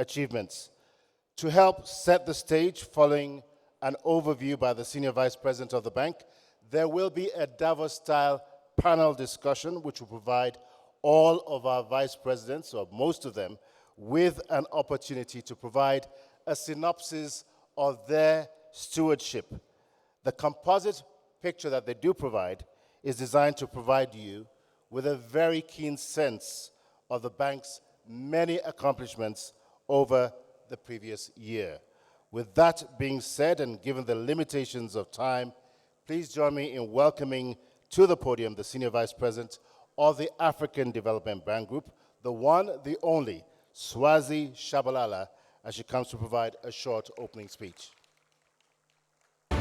achievements. To help set the stage following an overview by the Senior Vice President of the bank, there will be a Davos-style panel discussion which will provide all of our vice presidents, or most of them, with an opportunity to provide a synopsis of their stewardship. The composite picture that they do provide is designed to provide you with a very keen sense of the bank's many accomplishments over the previous year. With that being said, and given the limitations of time, please join me in welcoming to the podium the Senior Vice President of the African Development Bank Group, the one, the only, Swazi Shabalala, as she comes to provide a short opening speech. I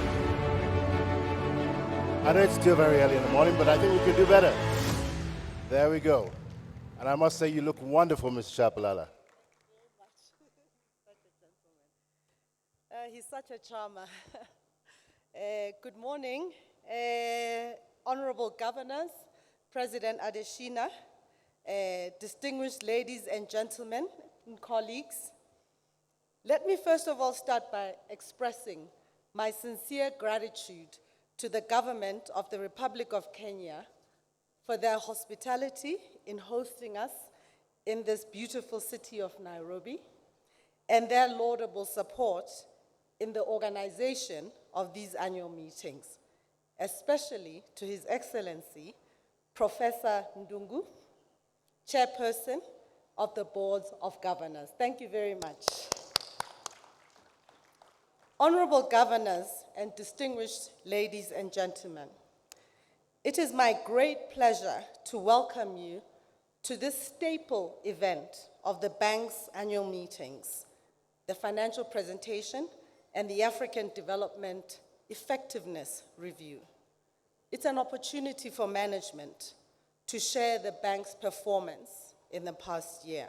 know it's still very early in the morning, but I think we can do better. There we go. And I must say, you look wonderful, Ms. Shabalala. He's such a charmer. Good morning, honorable governors, President Adesina, distinguished ladies and gentlemen and colleagues. Let me first of all start by expressing my sincere gratitude to the government of the Republic of Kenya for their hospitality in hosting us in this beautiful city of Nairobi, and their laudable support in the organization of these annual meetings, especially to His Excellency, Professor Ndungu, Chairperson of the Boards of Governors. Thank you very much. Honorable governors and distinguished ladies and gentlemen, it is my great pleasure to welcome you to this staple event of the bank's annual meetings, the financial presentation and the African Development Effectiveness Review. It's an opportunity for management to share the bank's performance in the past year.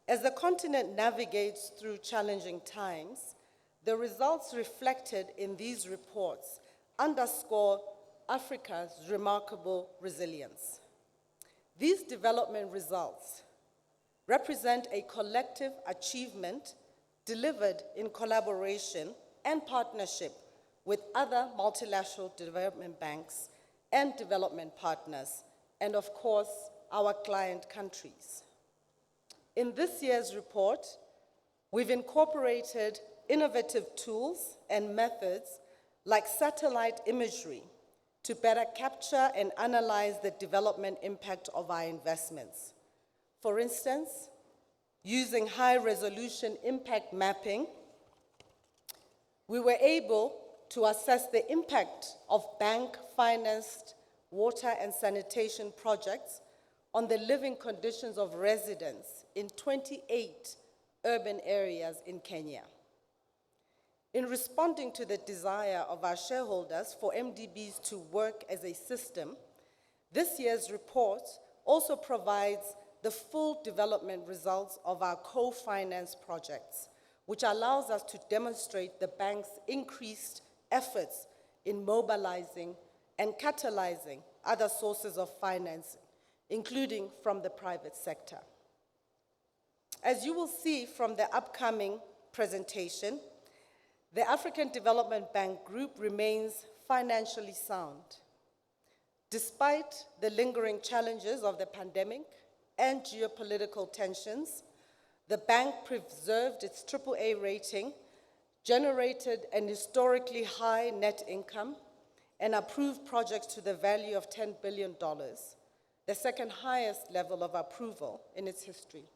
As the continent navigates through challenging times, the results reflected in these reports underscore Africa's remarkable resilience. These development results represent a collective achievement delivered in collaboration and partnership with other multilateral development banks and development partners, and of course, our client countries. In this year's report, we've incorporated innovative tools and methods like satellite imagery to better capture and analyze the development impact of our investments. For instance, using high-resolution impact mapping, we were able to assess the impact of bank-financed water and sanitation projects on the living conditions of residents in 28 urban areas in Kenya. In responding to the desire of our shareholders for MDBs to work as a system, this year's report also provides the full development results of our co-finance projects, which allows us to demonstrate the bank's increased efforts in mobilizing and catalyzing other sources of financing, including from the private sector. As you will see from the upcoming presentation, the African Development Bank Group remains financially sound. Despite the lingering challenges of the pandemic and geopolitical tensions, the bank preserved its AAA rating, generated an historically high net income, and approved projects to the value of $10 billion, the second highest level of approval in its history.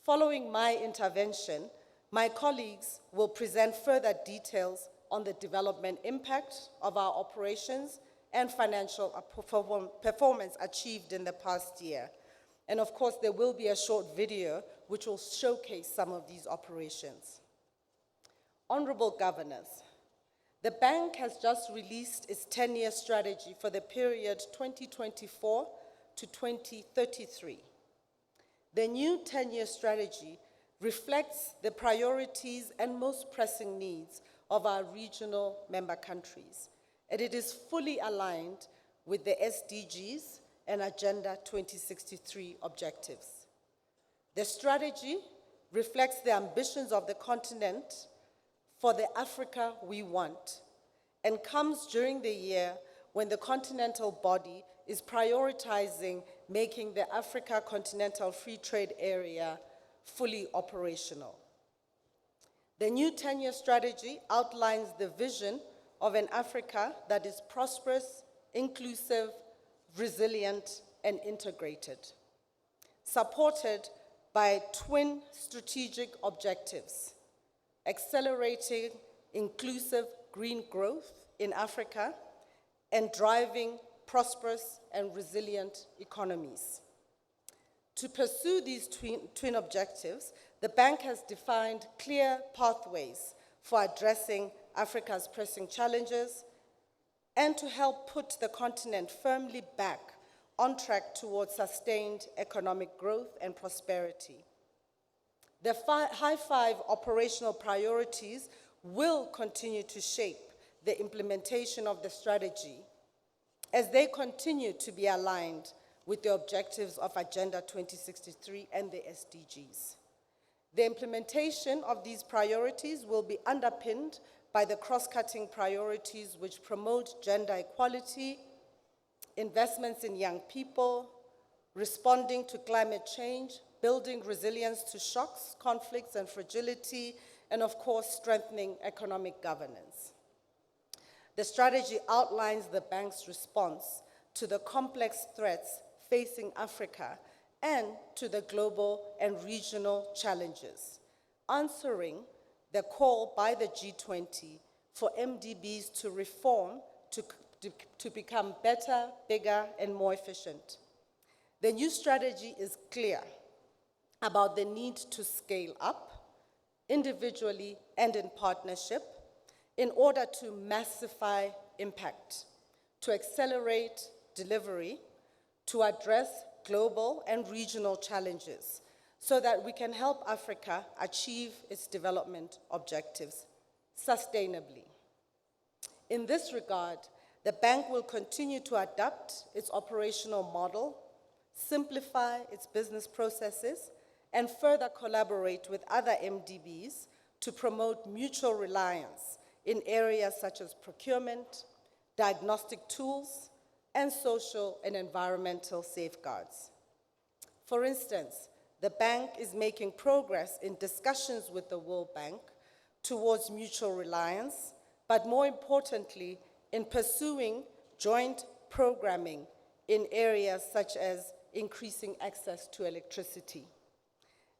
Following my intervention, my colleagues will present further details on the development impact of our operations and financial performance achieved in the past year. And of course, there will be a short video which will showcase some of these operations. Honorable governors, the bank has just released its 10-year strategy for the period 2024 to 2033. The new 10-year strategy reflects the priorities and most pressing needs of our regional member countries, and it is fully aligned with the SDGs and Agenda 2063 objectives. The strategy reflects the ambitions of the continent for the Africa we want and comes during the year when the continental body is prioritizing making the Africa Continental Free Trade Area fully operational. The new 10-year strategy outlines the vision of an Africa that is prosperous, inclusive, resilient, and integrated, supported by twin strategic objectives: accelerating inclusive green growth in Africa and driving prosperous and resilient economies. To pursue these twin objectives, the bank has defined clear pathways for addressing Africa's pressing challenges and to help put the continent firmly back on track towards sustained economic growth and prosperity. The High Five operational priorities will continue to shape the implementation of the strategy as they continue to be aligned with the objectives of Agenda 2063 and the SDGs. The implementation of these priorities will be underpinned by the cross-cutting priorities which promote gender equality, investments in young people, responding to climate change, building resilience to shocks, conflicts, and fragility, and of course, strengthening economic governance. The strategy outlines the bank's response to the complex threats facing Africa and to the global and regional challenges, answering the call by the G20 for MDBs to reform to become better, bigger, and more efficient. The new strategy is clear about the need to scale up, individually and in partnership, in order to massify impact, to accelerate delivery, to address global and regional challenges, so that we can help Africa achieve its development objectives sustainably. In this regard, the bank will continue to adapt its operational model, simplify its business processes, and further collaborate with other MDBs to promote mutual reliance in areas such as procurement, diagnostic tools, and social and environmental safeguards. For instance, the bank is making progress in discussions with the World Bank towards mutual reliance, but more importantly, in pursuing joint programming in areas such as increasing access to electricity.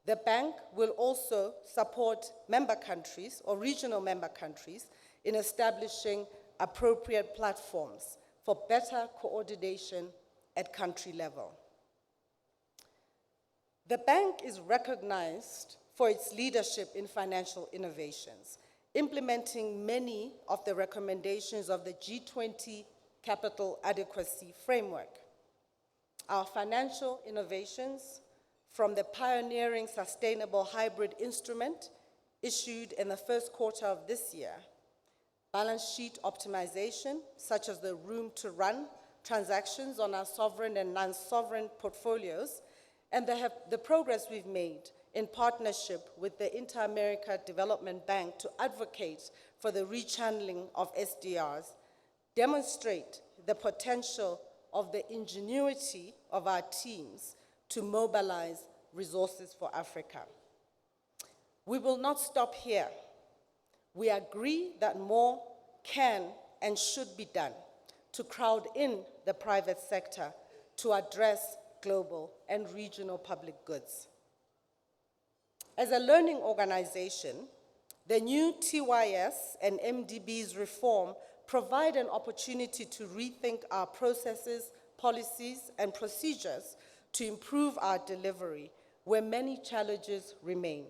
The bank will also support member countries or regional member countries in establishing appropriate platforms for better coordination at country level. The bank is recognized for its leadership in financial innovations, implementing many of the recommendations of the G20 Capital Adequacy Framework. Our financial innovations, from the pioneering sustainable hybrid instrument issued in the first quarter of this year, balance sheet optimization, such as the room to run transactions on our sovereign and non-sovereign portfolios, and the progress we've made in partnership with the Inter-America Development Bank to advocate for the rechanneling of SDRs, demonstrate the potential of the ingenuity of our teams to mobilize resources for Africa. We will not stop here. We agree that more can and should be done to crowd in the private sector to address global and regional public goods. As a learning organization, the new TYS and MDB's reform provide an opportunity to rethink our processes, policies, and procedures to improve our delivery where many challenges remain.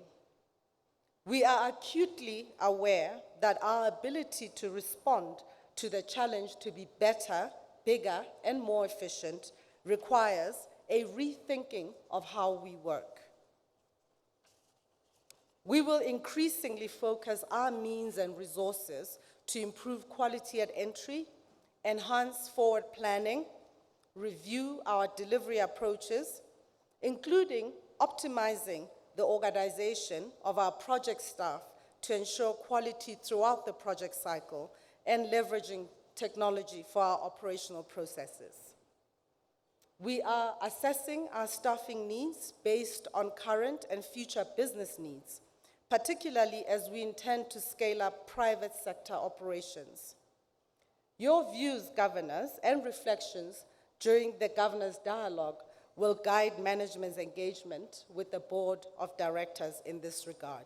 We are acutely aware that our ability to respond to the challenge to be better, bigger, and more efficient requires a rethinking of how we work. We will increasingly focus our means and resources to improve quality at entry, enhance forward planning, review our delivery approaches, including optimizing the organization of our project staff to ensure quality throughout the project cycle, and leveraging technology for our operational processes. We are assessing our staffing needs based on current and future business needs, particularly as we intend to scale up private sector operations. Your views, governors, and reflections during the Governors' Dialogue will guide management's engagement with the Board of Directors in this regard.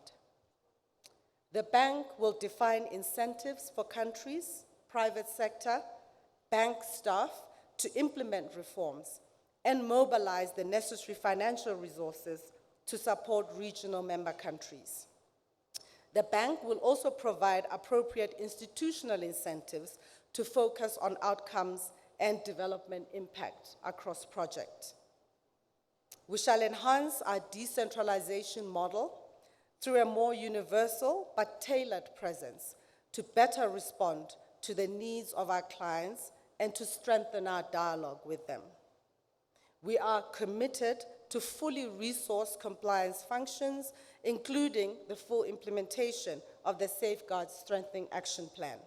The bank will define incentives for countries, private sector, bank staff to implement reforms and mobilize the necessary financial resources to support regional member countries. The bank will also provide appropriate institutional incentives to focus on outcomes and development impact across projects. We shall enhance our decentralization model through a more universal but tailored presence to better respond to the needs of our clients and to strengthen our dialogue with them. We are committed to fully resource compliance functions, including the full implementation of the Safeguard Strengthening Action Plan.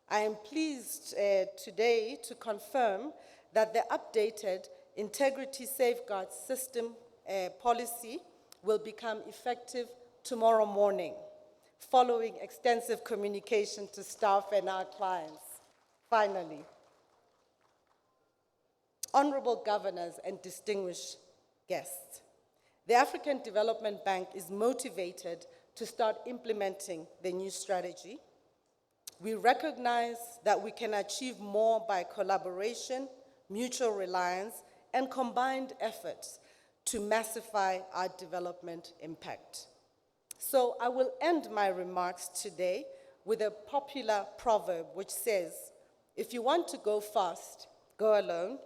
I am pleased today to confirm that the updated Integrity Safeguard System policy will become effective tomorrow morning, following extensive communication to staff and our clients. Finally, honorable governors and distinguished guests, the African Development Bank is motivated to start implementing the new strategy. We recognize that we can achieve more by collaboration, mutual reliance, and combined efforts to massify our development impact. So I will end my remarks today with a popular proverb which says, if you want to go fast, go alone.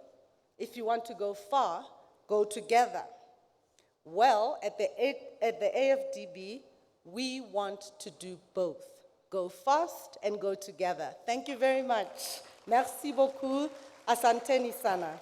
If you want to go far, go together. Well, at the AFDB, we want to do both. Go fast and go together. Thank you very much. Merci beaucoup. Asanteni sana.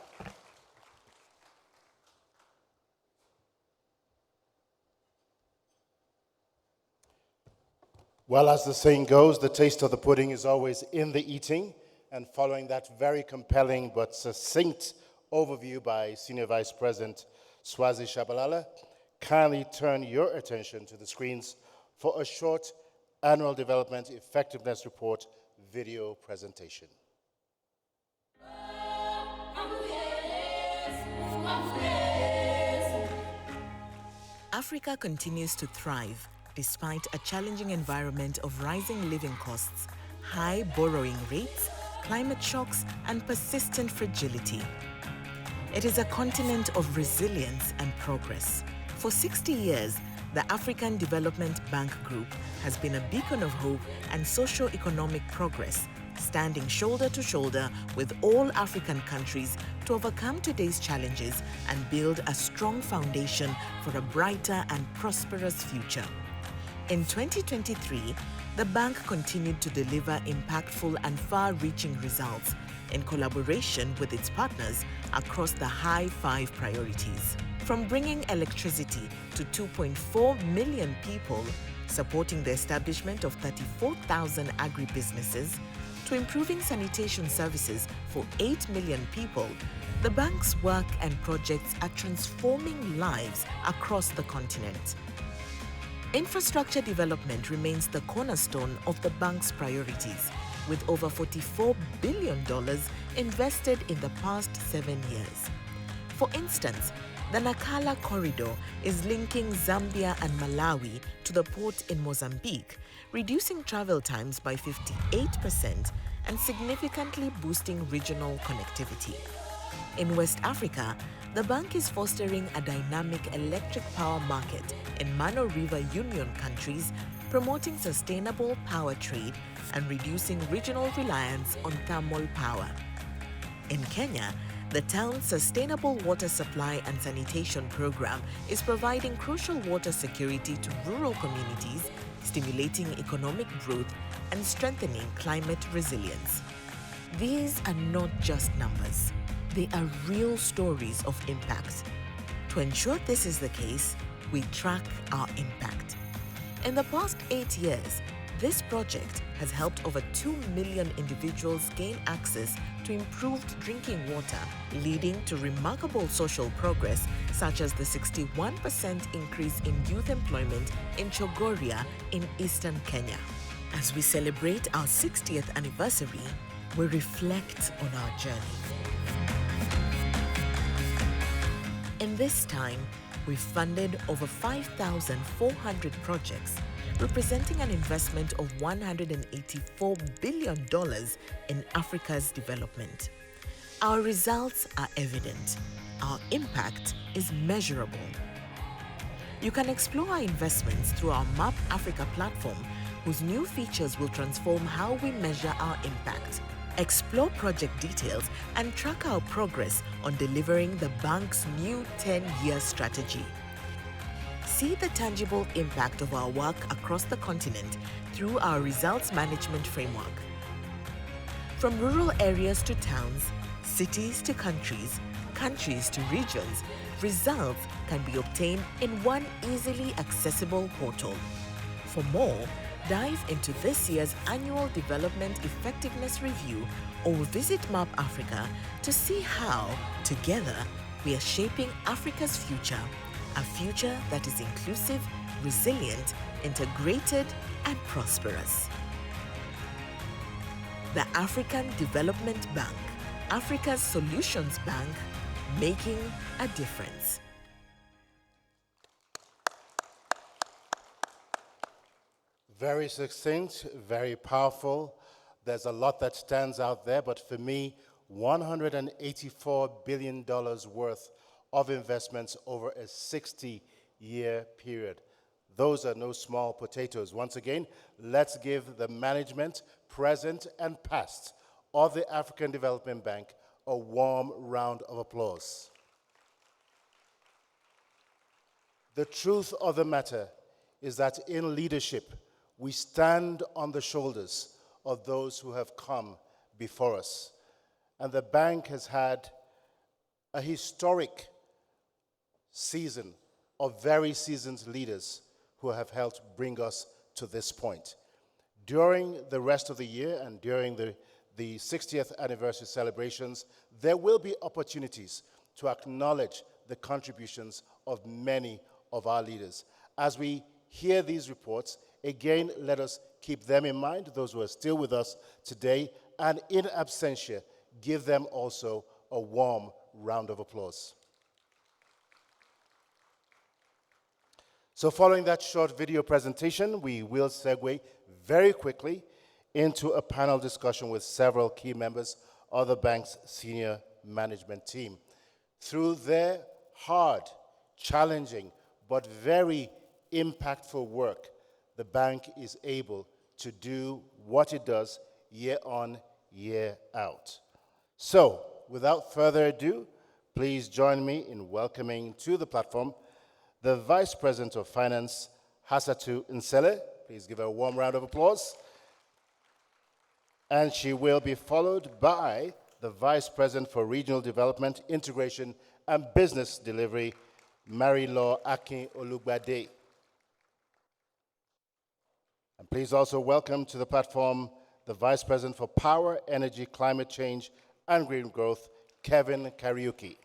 Well, as the saying goes, the taste of the pudding is always in the eating. And following that very compelling but succinct overview by Senior Vice President Swazi Shabalala, kindly turn your attention to the screens for a short Annual Development Effectiveness Report video presentation. Africa continues to thrive despite a challenging environment of rising living costs, high borrowing rates, climate shocks, and persistent fragility. It is a continent of resilience and progress. For 60 years, the African Development Bank Group has been a beacon of hope and socio-economic progress, standing shoulder to shoulder with all African countries to overcome today's challenges and build a strong foundation for a brighter and prosperous future. In 2023, the bank continued to deliver impactful and far-reaching results in collaboration with its partners across the high 5 priorities. From bringing electricity to 2.4 million people, supporting the establishment of 34,000 agribusinesses, to improving sanitation services for 8 million people, the bank's work and projects are transforming lives across the continent. Infrastructure development remains the cornerstone of the bank's priorities, with over $44 billion invested in the past 7 years. For instance, the Nacala Corridor is linking Zambia and Malawi to the port in Mozambique, reducing travel times by 58% and significantly boosting regional connectivity. In West Africa, the bank is fostering a dynamic electric power market in Mano River Union countries, promoting sustainable power trade and reducing regional reliance on thermal power. In Kenya, the town's Sustainable Water Supply and Sanitation Program is providing crucial water security to rural communities, stimulating economic growth and strengthening climate resilience. These are not just numbers. They are real stories of impact. To ensure this is the case, we track our impact. In the past 8 years, this project has helped over 2 million individuals gain access to improved drinking water, leading to remarkable social progress such as the 61% increase in youth employment in Chogoria in eastern Kenya. As we celebrate our 60th anniversary, we reflect on our journey. In this time, we've funded over 5,400 projects, representing an investment of $184 billion in Africa's development. Our results are evident. Our impact is measurable. You can explore our investments through our Map Africa platform, whose new features will transform how we measure our impact. Explore project details and track our progress on delivering the bank's new 10-year strategy. See the tangible impact of our work across the continent through our results management framework. From rural areas to towns, cities to countries, countries to regions, results can be obtained in one easily accessible portal. For more, dive into this year's annual Development Effectiveness Review or visit Map Africa to see how, together, we are shaping Africa's future, a future that is inclusive, resilient, integrated, and prosperous. The African Development Bank, Africa's Solutions Bank, making a difference. Very succinct, very powerful. There's a lot that stands out there, but for me, $184 billion worth of investments over a 60-year period. Those are no small potatoes. Once again, let's give the management, present and past, of the African Development Bank a warm round of applause. The truth of the matter is that in leadership, we stand on the shoulders of those who have come before us. And the bank has had a historic season of very seasoned leaders who have helped bring us to this point. During the rest of the year and during the 60th anniversary celebrations, there will be opportunities to acknowledge the contributions of many of our leaders. As we hear these reports, again, let us keep them in mind, those who are still with us today, and in absentia, give them also a warm round of applause. So following that short video presentation, we will segue very quickly into a panel discussion with several key members of the bank's senior management team. Through their hard, challenging, but very impactful work, the bank is able to do what it does year on, year out. So, without further ado, please join me in welcoming to the platform the Vice President of Finance, Hassatu Nsele. Please give her a warm round of applause. And she will be followed by the Vice President for Regional Development, Integration, and Business Delivery, Marilaw Akin Olugbade. And please also welcome to the platform the Vice President for Power, Energy, Climate Change, and Green Growth, Kevin Kariuki,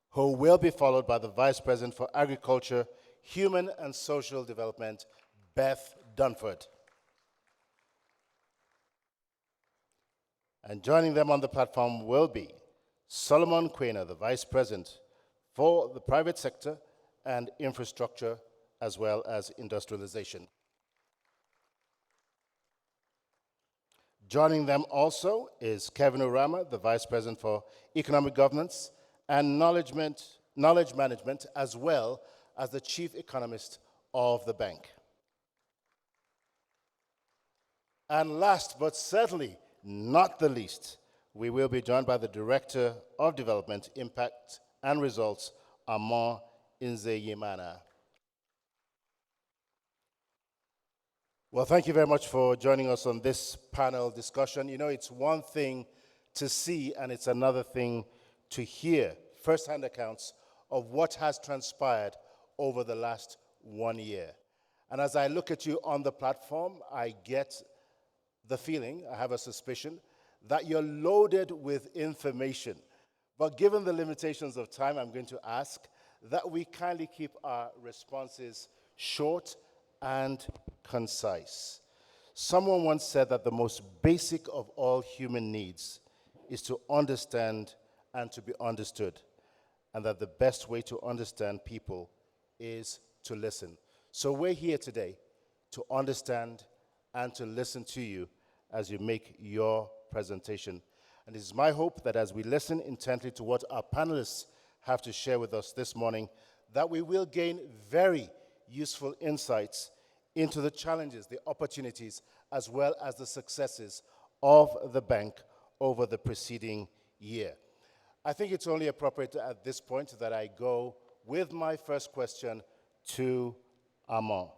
who will be followed by the Vice President for Agriculture, Human and Social Development, Beth Dunford. And joining them on the platform will be Solomon Quainer, the Vice President for the Private Sector and Infrastructure, as well as Industrialization. Joining them also is Kevin Orama, the Vice President for Economic Governance and Knowledge Management, as well as the Chief Economist of the bank. And last, but certainly not the least, we will be joined by the Director of Development, Impact and Results, Amon Nzeyimana. Well, thank you very much for joining us on this panel discussion. You know, it's one thing to see and it's another thing to hear first-hand accounts of what has transpired over the last 1 year. And as I look at you on the platform, I get the feeling, I have a suspicion, that you're loaded with information. But given the limitations of time, I'm going to ask that we kindly keep our responses short and concise. Someone once said that the most basic of all human needs is to understand and to be understood, and that the best way to understand people is to listen. So we're here today to understand and to listen to you as you make your presentation. And it is my hope that as we listen intently to what our panelists have to share with us this morning, that we will gain very useful insights into the challenges, the opportunities, as well as the successes of the bank over the preceding year. I think it's only appropriate at this point that I go with my first question to Armand.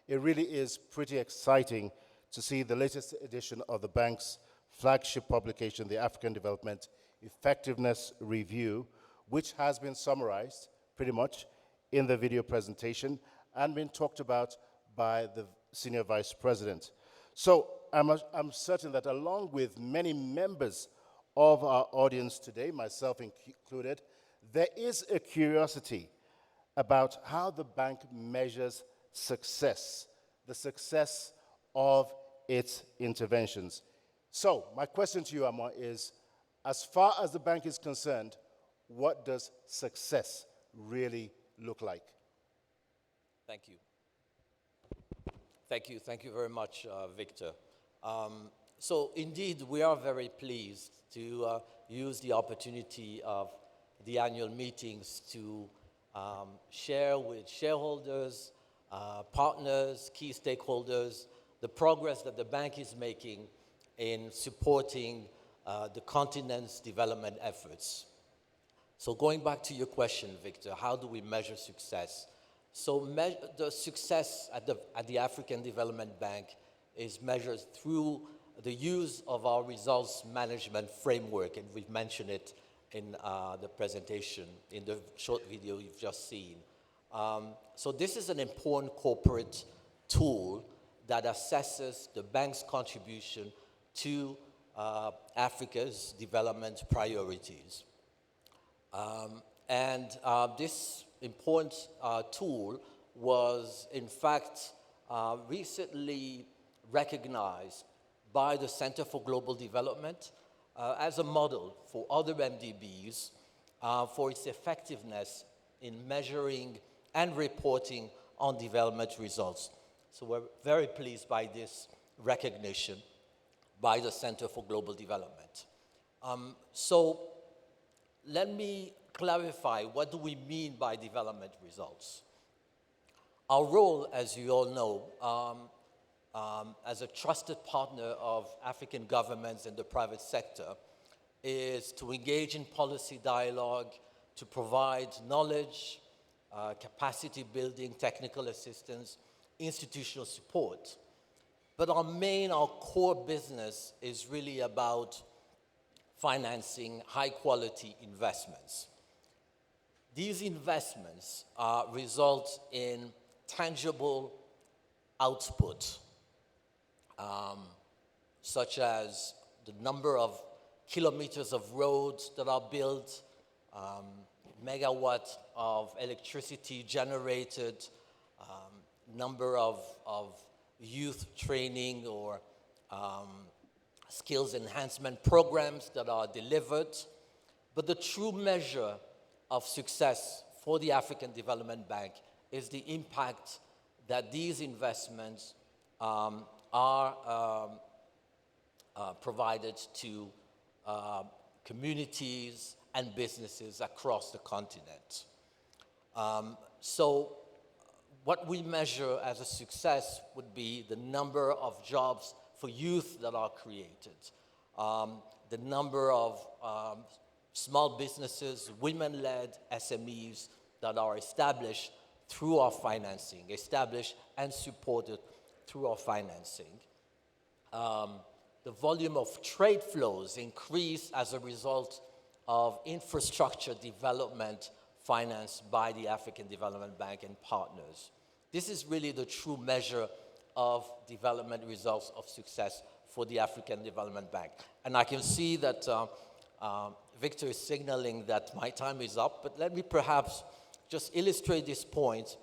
It really is pretty exciting to see the latest edition of the bank's flagship publication, the African Development Effectiveness Review, which has been summarized pretty much in the video presentation and been talked about by the Senior Vice President. So I'm certain that along with many members of our audience today, myself included, there is a curiosity about how the bank measures success, the success of its interventions. So my question to you, Armand, is, as far as the bank is concerned, what does success really look like? Thank you. Thank you very much, Victor. So indeed, we are very pleased to use the opportunity of the annual meetings to share with shareholders, partners, key stakeholders, the progress that the bank is making in supporting the continent's development efforts. So going back to your question, Victor, how do we measure success? So the success at the African Development Bank is measured through the use of our results management framework, and we've mentioned it in the presentation, in the short video you've just seen. So this is an important corporate tool that assesses the bank's contribution to Africa's development priorities. This important tool was, in fact, recently recognized by the Center for Global Development as a model for other MDBs for its effectiveness in measuring and reporting on development results. So we're very pleased by this recognition by the Center for Global Development. So let me clarify, what do we mean by development results? Our role, as you all know, as a trusted partner of African governments and the private sector, is to engage in policy dialogue, to provide knowledge, capacity building, technical assistance, institutional support. But our core business is really about financing high-quality investments. These investments result in tangible output, such as the number of kilometers of roads that are built, megawatts of electricity generated, number of youth training or skills enhancement programs that are delivered. But the true measure of success for the African Development Bank is the impact that these investments are provided to communities and businesses across the continent. So what we measure as a success would be the number of jobs for youth that are created, the number of small businesses, women-led SMEs that are established through our financing, established and supported through our financing. The volume of trade flows increase as a result of infrastructure development financed by the African Development Bank and partners. This is really the true measure of development results of success for the African Development Bank. And I can see that Victor is signaling that my time is up, but let me perhaps just illustrate this point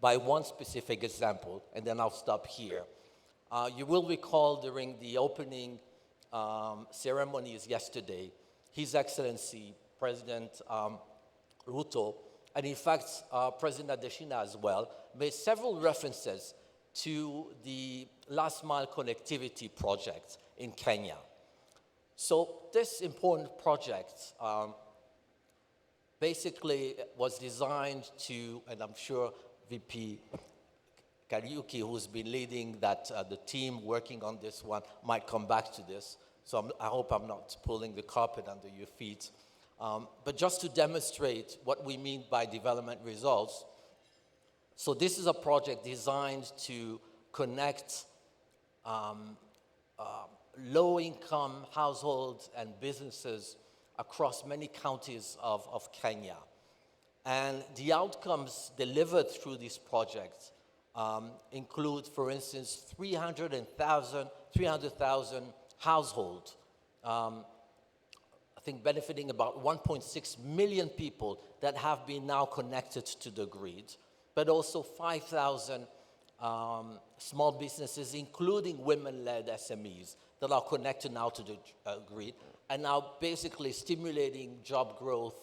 by one specific example, and then I'll stop here. You will recall during the opening ceremonies yesterday, His Excellency President Ruto, and in fact President Adesina as well, made several references to the last mile connectivity project in Kenya. So this important project basically was designed to, and I'm sure VP Kariuki, who's been leading the team working on this one, might come back to this. So I hope I'm not pulling the carpet under your feet. But just to demonstrate what we mean by development results, so this is a project designed to connect low-income households and businesses across many counties of Kenya. And the outcomes delivered through this project include, for instance, 300,000 households, I think benefiting about 1.6 million people that have been now connected to the grid, but also 5,000 small businesses, including women-led SMEs, that are connected now to the grid, and now basically stimulating job growth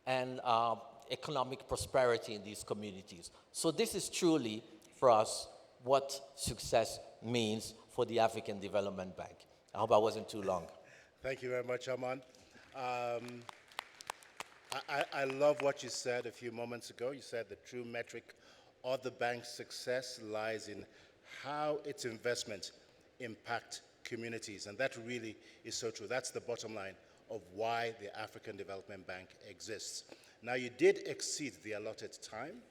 and economic prosperity in these communities. So this is truly, for us, what success means for the African Development Bank. I hope I wasn't too long. Thank you very much, Armand. I love what you said a few moments ago. You said the true metric of the bank's success lies in how its investment impact communities, and that really is so true. That's the bottom line of why the African Development Bank exists. Now, you did exceed the allotted time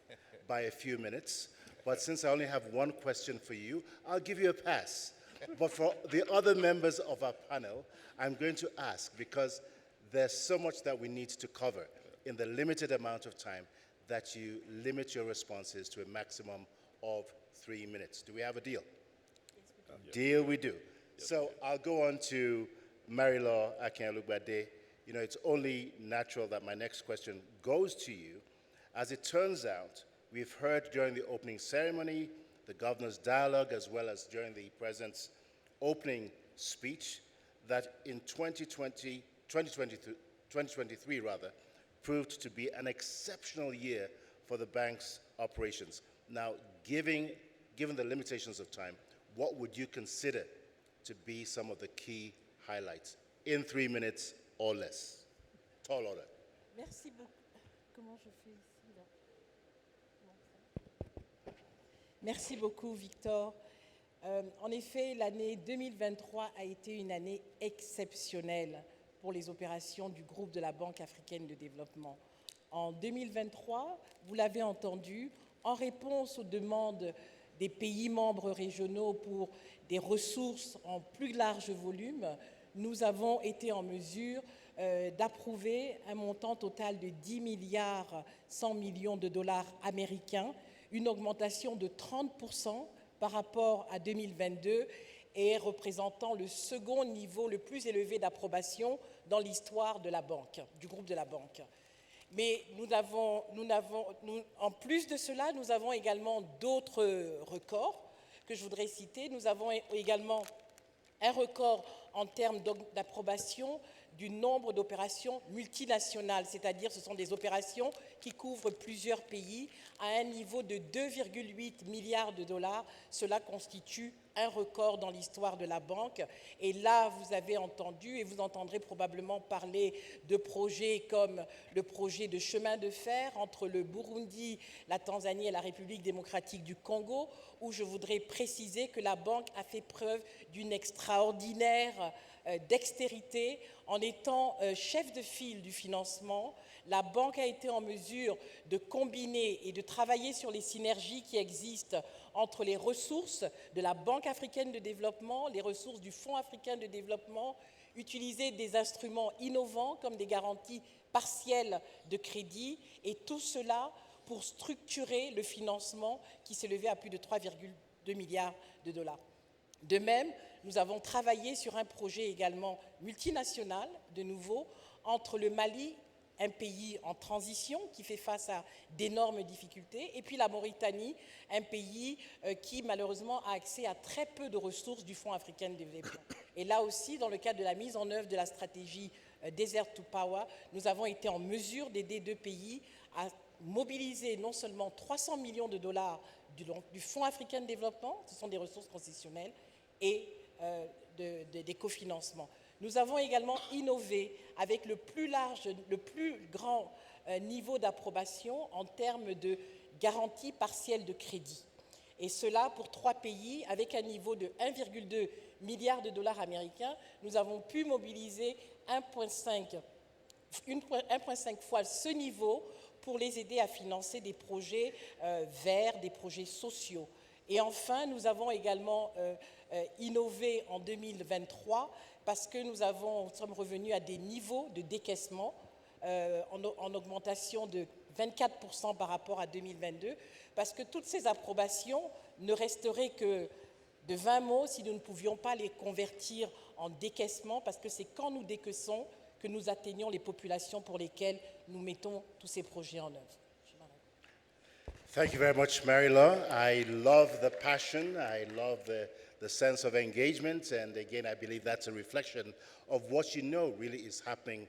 by a few minutes, but since I only have one question for you, I'll give you a pass. But for the other members of our panel, I'm going to ask, because there's so much that we need to cover in the limited amount of time, that you limit your responses to a maximum of 3 minutes. Do we have a deal? Yes, we do. Deal we do. Yes, so I'll go on to Marilaw Akin-Olugbade. You know, it's only natural that my next question goes to you. As it turns out, we've heard during the opening ceremony, the governor's dialogue, as well as during the president's opening speech, that in 2023 proved to be an exceptional year for the bank's operations. Now, given the limitations of time, what would you consider to be some of the key highlights in 3 minutes or less? Tall order. Merci beaucoup. Comment je fais ici, là? Merci beaucoup, Victor. En effet, l'année 2023 a été une année exceptionnelle pour les opérations du groupe de la Banque africaine de développement. En 2023, vous l'avez entendu, en réponse aux demandes des pays membres régionaux pour des ressources en plus large volume, nous avons été en mesure d'approuver un montant total de 10 milliards 100 millions de dollars américains, une augmentation de 30% par rapport à 2022 et représentant le second niveau le plus élevé d'approbation dans l'histoire de la banque, du groupe de la banque. Mais en plus de cela, nous avons également d'autres records que je voudrais citer. Nous avons également un record en termes d'approbation du nombre d'opérations multinationales, c'est-à-dire ce sont des opérations qui couvrent plusieurs pays à un niveau de 2,8 milliards de dollars. Cela constitue un record dans l'histoire de la banque. Et là, vous avez entendu et vous entendrez probablement parler de projets comme le projet de chemin de fer entre le Burundi, la Tanzanie et la République démocratique du Congo, où je voudrais préciser que la banque a fait preuve d'une extraordinaire dextérité en étant chef de file du financement. la banque a été en mesure de combiner et de travailler sur les synergies qui existent entre les ressources de la Banque africaine de développement, les ressources du Fonds africain de développement, utiliser des instruments innovants comme des garanties partielles de crédit, et tout cela pour structurer le financement qui s'est levé à plus de 3,2 milliards de dollars. De même, nous avons travaillé sur un projet également multinational, de nouveau, entre le Mali, un pays en transition qui fait face à d'énormes difficultés, et puis la Mauritanie, un pays qui malheureusement a accès à très peu de ressources du Fonds africain de développement. Et là aussi, dans le cadre de la mise en œuvre de la stratégie Desert to Power, nous avons été en mesure d'aider deux pays à mobiliser non seulement 300 millions de dollars du Fonds africain de développement, ce sont des ressources concessionnelles, et des cofinancements. Nous avons également innové avec le plus grand niveau d'approbation en termes de garantie partielle de crédit. Et cela pour 3 pays avec un niveau de 1,2 milliard de dollars américains. Nous avons pu mobiliser 1,5 fois ce niveau pour les aider à financer des projets verts, des projets sociaux. Et enfin, nous avons également innové en 2023 parce que nous sommes revenus à des niveaux de décaissement en augmentation de 24% par rapport à 2022, parce que toutes ces approbations ne resteraient que de 20 mots si nous ne pouvions pas les convertir en décaissement, parce que c'est quand nous décaissons que nous atteignons les populations pour lesquelles nous mettons tous ces projets en œuvre. Thank you very much, Mary-Laure. I love the passion. I love the sense of engagement. And again, I believe that's a reflection of what you know really is happening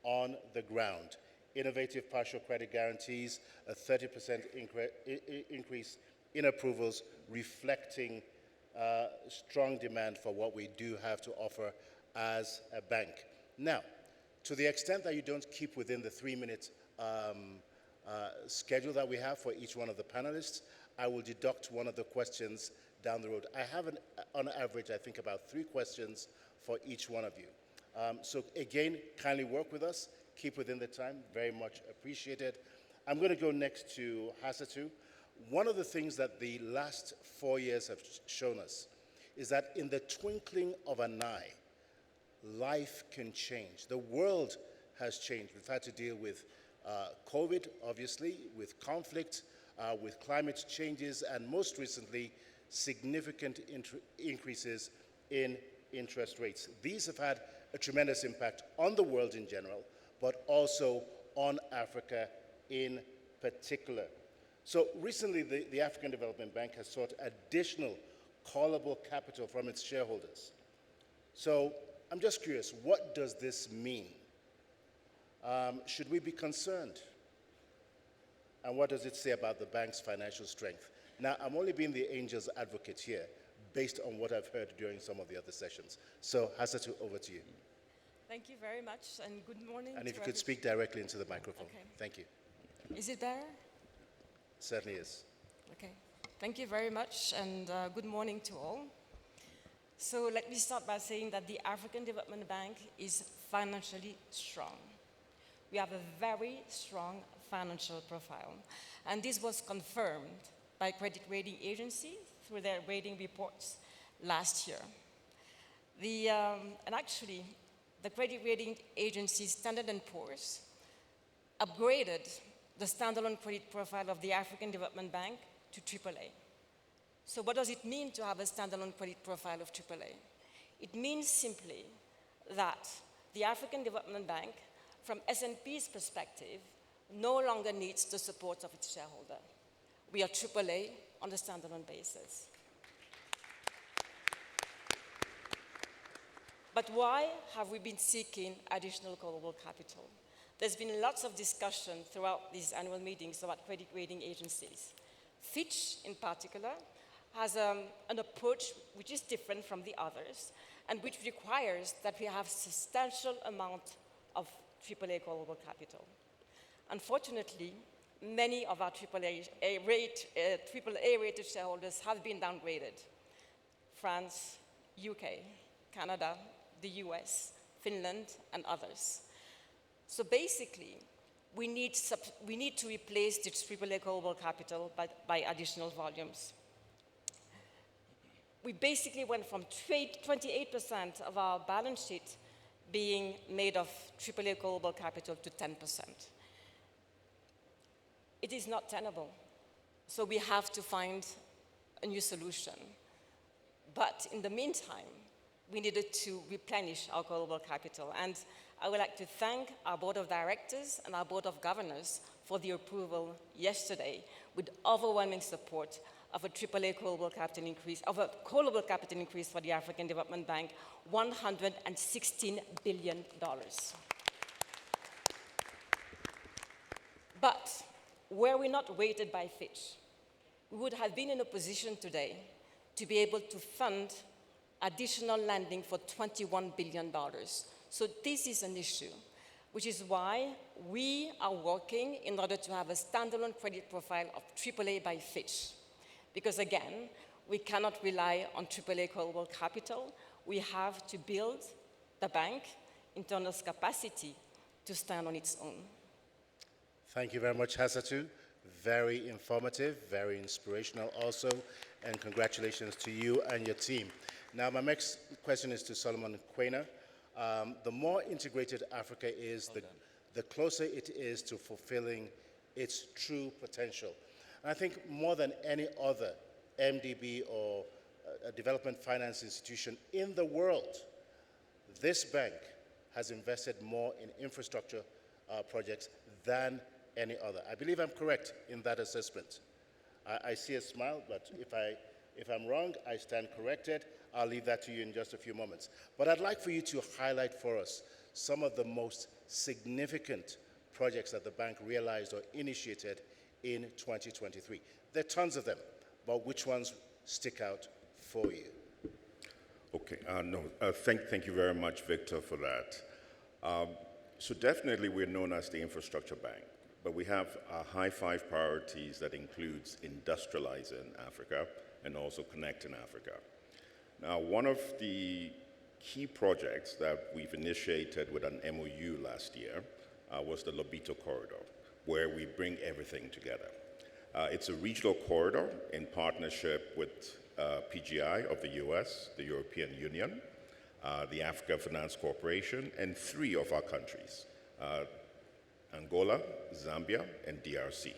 on the ground. Innovative partial credit guarantees, a 30% increase in approvals, reflecting strong demand for what we do have to offer as a bank. Now, to the extent that you don't keep within the 3-minute schedule that we have for each one of the panelists, I will deduct one of the questions down the road. I have, on average, I think about 3 questions for each one of you. So again, kindly work with us. Keep within the time. Very much appreciated. I'm going to go next to Hassatu. One of the things that the last 4 years have shown us is that in the twinkling of an eye, life can change. The world has changed. We've had to deal with COVID, obviously, with conflict, with climate changes, and most recently, significant increases in interest rates. These have had a tremendous impact on the world in general, but also on Africa in particular. So recently, the African Development Bank has sought additional callable capital from its shareholders. So I'm just curious, what does this mean? Should we be concerned? And what does it say about the bank's financial strength? Now, I'm only being the angel's advocate here, based on what I've heard during some of the other sessions. So, Hassatu, over to you. Thank you very much, and good morning. And if you could speak directly into the microphone. Okay. Thank you. Is it better? Certainly is. Okay. Thank you very much, and good morning to all. So let me start by saying that the African Development Bank is financially strong. We have a very strong financial profile, and this was confirmed by credit rating agencies through their rating reports last year. And actually, the credit rating agency Standard & Poor's upgraded the standalone credit profile of the African Development Bank to AAA. So what does it mean to have a standalone credit profile of AAA? It means simply that the African Development Bank, from S&P's perspective, no longer needs the support of its shareholder. We are AAA on a standalone basis. But why have we been seeking additional callable capital? There's been lots of discussion throughout these annual meetings about credit rating agencies. Fitch, in particular, has an approach which is different from the others and which requires that we have substantial amount of AAA callable capital. Unfortunately, many of our AAA rated shareholders have been downgraded. France, UK, Canada, the US, Finland, and others. So basically, we need to replace the AAA global capital by additional volumes. We basically went from 28% of our balance sheet being made of AAA global capital to 10%. It is not tenable. So we have to find a new solution. But in the meantime, we needed to replenish our global capital. And I would like to thank our board of directors and our board of governors for the approval yesterday with overwhelming support of a AAA global capital increase, of a global capital increase for the African Development Bank, $116 billion. But were we not weighted by Fitch, we would have been in a position today to be able to fund additional lending for $21 billion. So this is an issue, which is why we are working in order to have a standalone credit profile of AAA by Fitch. Because again, we cannot rely on AAA global capital. We have to build the bank internal capacity to stand on its own. Thank you very much, Hassatu. Very informative, very inspirational also, and congratulations to you and your team. Now, my next question is to Solomon Quainer. The more integrated Africa is, the closer it is to fulfilling its true potential. And I think more than any other MDB or a development finance institution in the world, this bank has invested more in infrastructure projects than any other. I believe I'm correct in that assessment. I see a smile, but if I'm wrong, I stand corrected. I'll leave that to you in just a few moments. But I'd like for you to highlight for us some of the most significant projects that the bank realized or initiated in 2023. There are tons of them, but which ones stick out for you? Okay, thank you very much, Victor, for that. So definitely we're known as the infrastructure bank, but we have high five priorities that includes industrializing Africa and also connecting Africa. Now, one of the key projects that we've initiated with an MOU last year was the Lobito Corridor, where we bring everything together. It's a regional corridor in partnership with PGI of the US, the European Union, the Africa Finance Corporation, and 3 of our countries, Angola, Zambia, and DRC.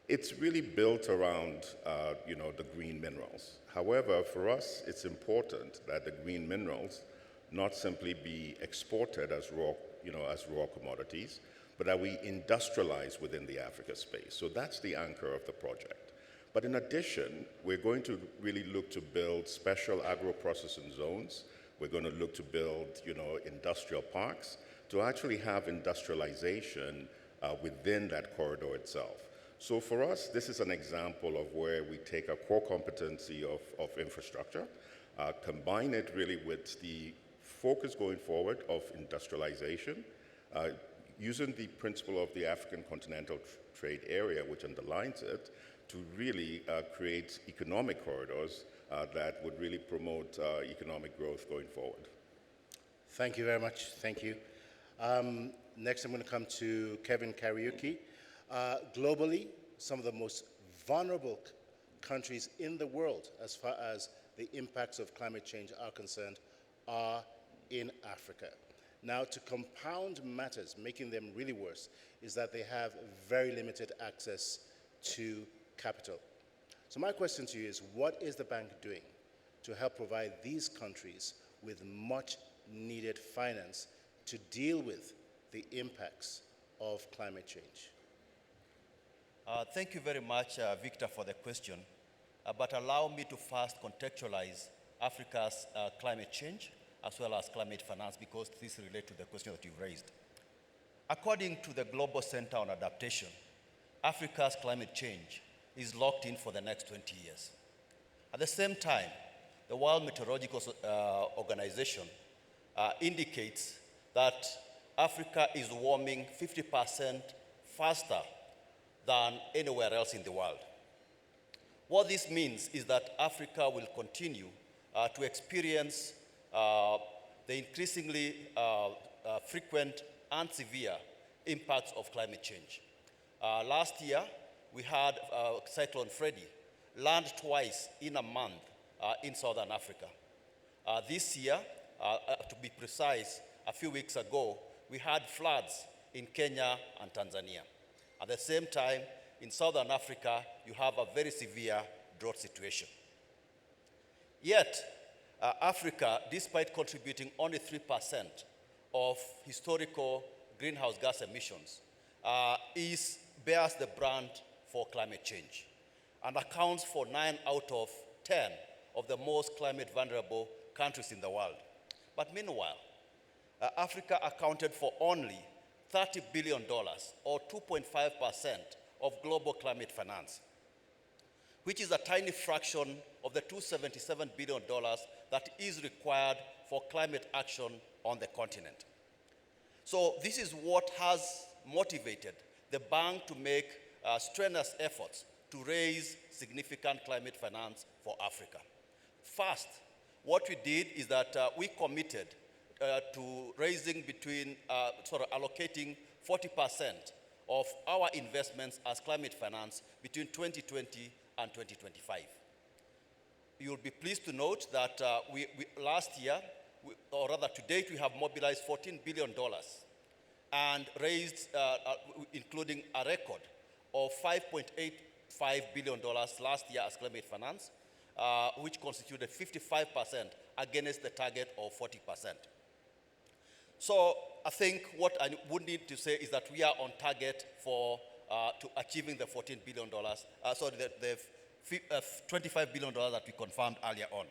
It's really built around, the green minerals. However, for us, it's important that the green minerals not simply be exported as raw commodities, but that we industrialize within the Africa space. So that's the anchor of the project. But in addition, we're going to really look to build special agro-processing zones. We're going to look to build, industrial parks to actually have industrialization within that corridor itself. So for us, this is an example of where we take a core competency of infrastructure, combine it really with the focus going forward of industrialization, using the principle of the African Continental Trade Area, which underlines it, to really create economic corridors that would really promote economic growth going forward. Thank you very much. Thank you. Next, I'm going to come to Kevin Kariuki. Globally, some of the most vulnerable countries in the world, as far as the impacts of climate change are concerned, are in Africa. Now, to compound matters, making them really worse, is that they have very limited access to capital. So my question to you is, what is the bank doing to help provide these countries with much needed finance to deal with the impacts of climate change? Thank you very much, Victor, for the question. But allow me to first contextualize Africa's climate change as well as climate finance, because this relates to the question that you've raised. According to the Global Center on Adaptation, Africa's climate change is locked in for the next 20 years. At the same time, the World Meteorological Organization indicates that Africa is warming 50% faster than anywhere else in the world. What this means is that Africa will continue to experience the increasingly frequent and severe impacts of climate change. Last year, we had Cyclone Freddy land twice in a month in Southern Africa. This year, to be precise, a few weeks ago, we had floods in Kenya and Tanzania. At the same time, in Southern Africa, you have a very severe drought situation. Yet, Africa, despite contributing only 3% of historical greenhouse gas emissions, bears the brunt for climate change and accounts for 9 out of 10 of the most climate vulnerable countries in the world. But meanwhile, Africa accounted for only $30 billion, or 2.5% of global climate finance, which is a tiny fraction of the $277 billion that is required for climate action on the continent. So this is what has motivated the bank to make strenuous efforts to raise significant climate finance for Africa. First, what we did is that we committed to raising allocating 40% of our investments as climate finance between 2020 and 2025. You'll be pleased to note that last year, or rather to date, we have mobilized $14 billion and raised, including a record of $5.85 billion last year as climate finance, which constituted 55% against the target of 40%. So I think what I would need to say is that we are on target for to achieving the $14 billion, the $25 billion that we confirmed earlier on.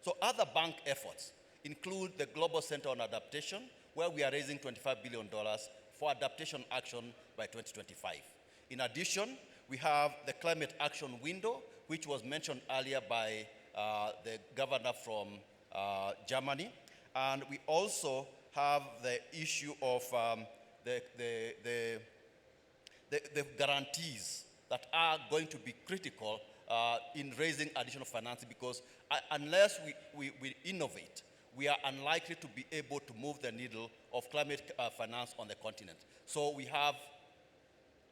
So other bank efforts include the Global Center on Adaptation, where we are raising $25 billion for adaptation action by 2025. In addition, we have the Climate Action Window, which was mentioned earlier by the governor from Germany. And we also have the issue of the guarantees that are going to be critical in raising additional financing, because unless we innovate, we are unlikely to be able to move the needle of climate finance on the continent. So we have...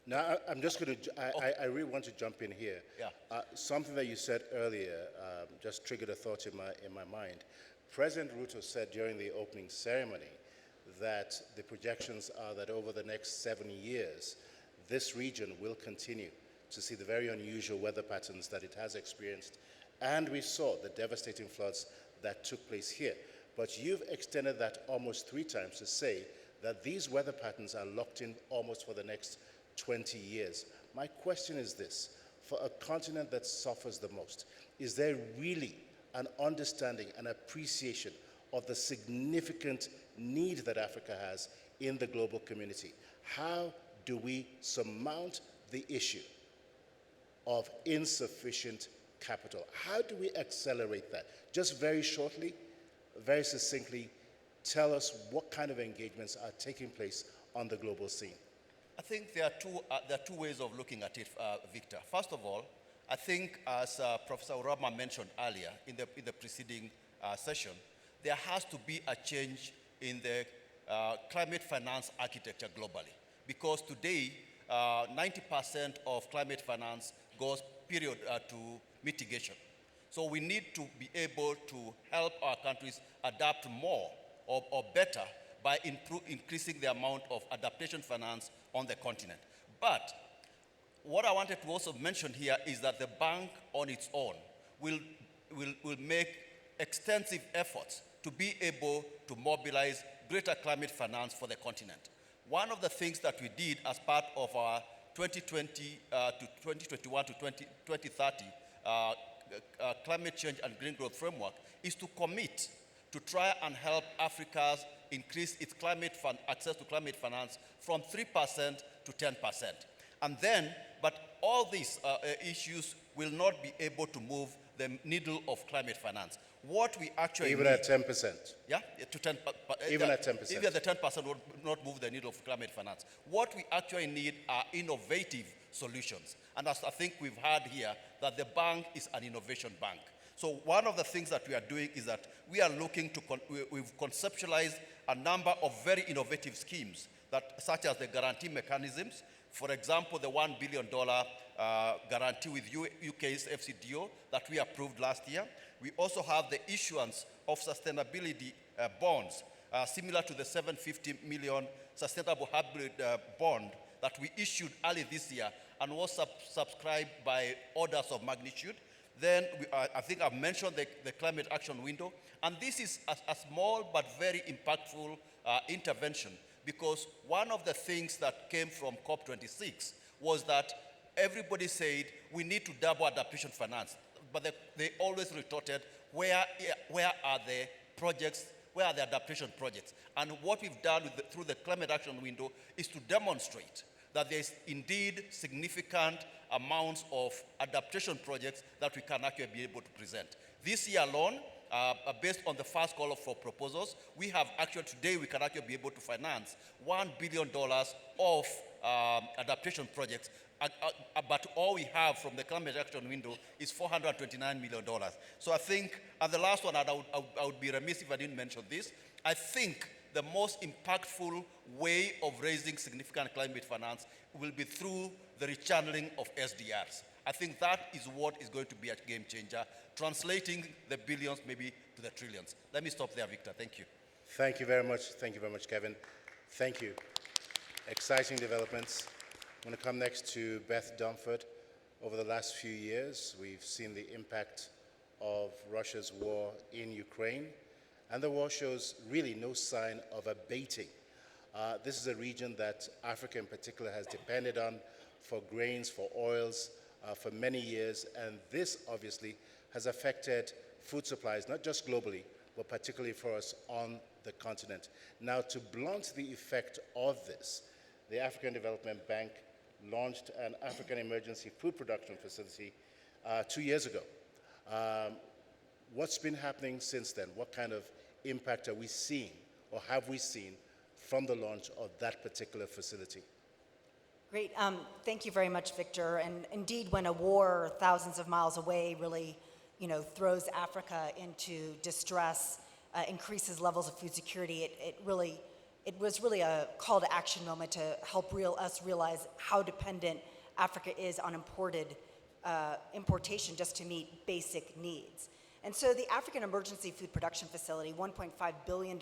Now, I'm just going to, I really want to jump in here. Yeah. Something that you said earlier just triggered a thought in my mind. President Ruto said during the opening ceremony that the projections are that over the next 7 years, this region will continue to see the very unusual weather patterns that it has experienced. And we saw the devastating floods that took place here. But you've extended that almost 3 times to say that these weather patterns are locked in almost for the next 20 years. My question is this: for a continent that suffers the most, is there really an understanding and appreciation of the significant need that Africa has in the global community? How do we surmount the issue of insufficient capital? How do we accelerate that? Just very shortly, very succinctly, tell us what kind of engagements are taking place on the global scene. I think there are two ways of looking at it, Victor. First of all, I think, as Professor Urama mentioned earlier in the preceding session, there has to be a change in the climate finance architecture globally. Because today, 90% of climate finance goes, to mitigation. So we need to be able to help our countries adapt more or better by increasing the amount of adaptation finance on the continent. But what I wanted to also mention here is that the bank on its own will make extensive efforts to be able to mobilize greater climate finance for the continent. One of the things that we did as part of our 2020 to 2021 to 2030 climate change and green growth framework is to commit to try and help Africa increase its access to climate finance from 3% to 10%. And then, but all these issues will not be able to move the needle of climate finance. What we actually even need, at 10%? Yeah, to 10%. Even at 10%? Even the 10% would not move the needle of climate finance. What we actually need are innovative solutions. And as I think we've heard here, that the bank is an innovation bank. So one of the things that we are doing is that we are looking to, we've conceptualized a number of very innovative schemes such as the guarantee mechanisms. For example, the $1 billion guarantee with UK's FCDO that we approved last year. We also have the issuance of sustainability bonds, similar to the 750 million sustainable hybrid bond that we issued early this year and was subscribed by orders of magnitude. Then I think I've mentioned the climate action window, and this is a small but very impactful intervention, because one of the things that came from COP26 was that everybody said we need to double adaptation finance, but they always retorted, where are the projects, where are the adaptation projects? And what we've done through the climate action window is to demonstrate that there's indeed significant amounts of adaptation projects that we can actually be able to present. This year alone, based on the first call for proposals, we have actually today we can actually be able to finance $1 billion of adaptation projects, but all we have from the climate action window is $429 million. So I think, and the last one, I would be remiss if I didn't mention this, I think the most impactful way of raising significant climate finance will be through the rechanneling of SDRs. I think that is what is going to be a game changer, translating the billions maybe to the trillions. Let me stop there, Victor. Thank you. Thank you very much. Thank you very much, Kevin. Thank you. Exciting developments. I'm going to come next to Beth Dunford. Over the last few years, we've seen the impact of Russia's war in Ukraine, and the war shows really no sign of abating. This is a region that Africa in particular has depended on for grains, for oils, for many years, and this obviously has affected food supplies, not just globally, but particularly for us on the continent. Now, to blunt the effect of this, the African Development Bank launched an African Emergency Food Production Facility 2 years ago. What's been happening since then? What kind of impact are we seeing, or have we seen, from the launch of that particular facility? Great. Thank you very much, Victor. And indeed, when a war thousands of miles away really, throws Africa into distress, increases levels of food security, it was really a call to action moment to help us realize how dependent Africa is on importation just to meet basic needs. And so the African Emergency Food Production Facility, $1.5 billion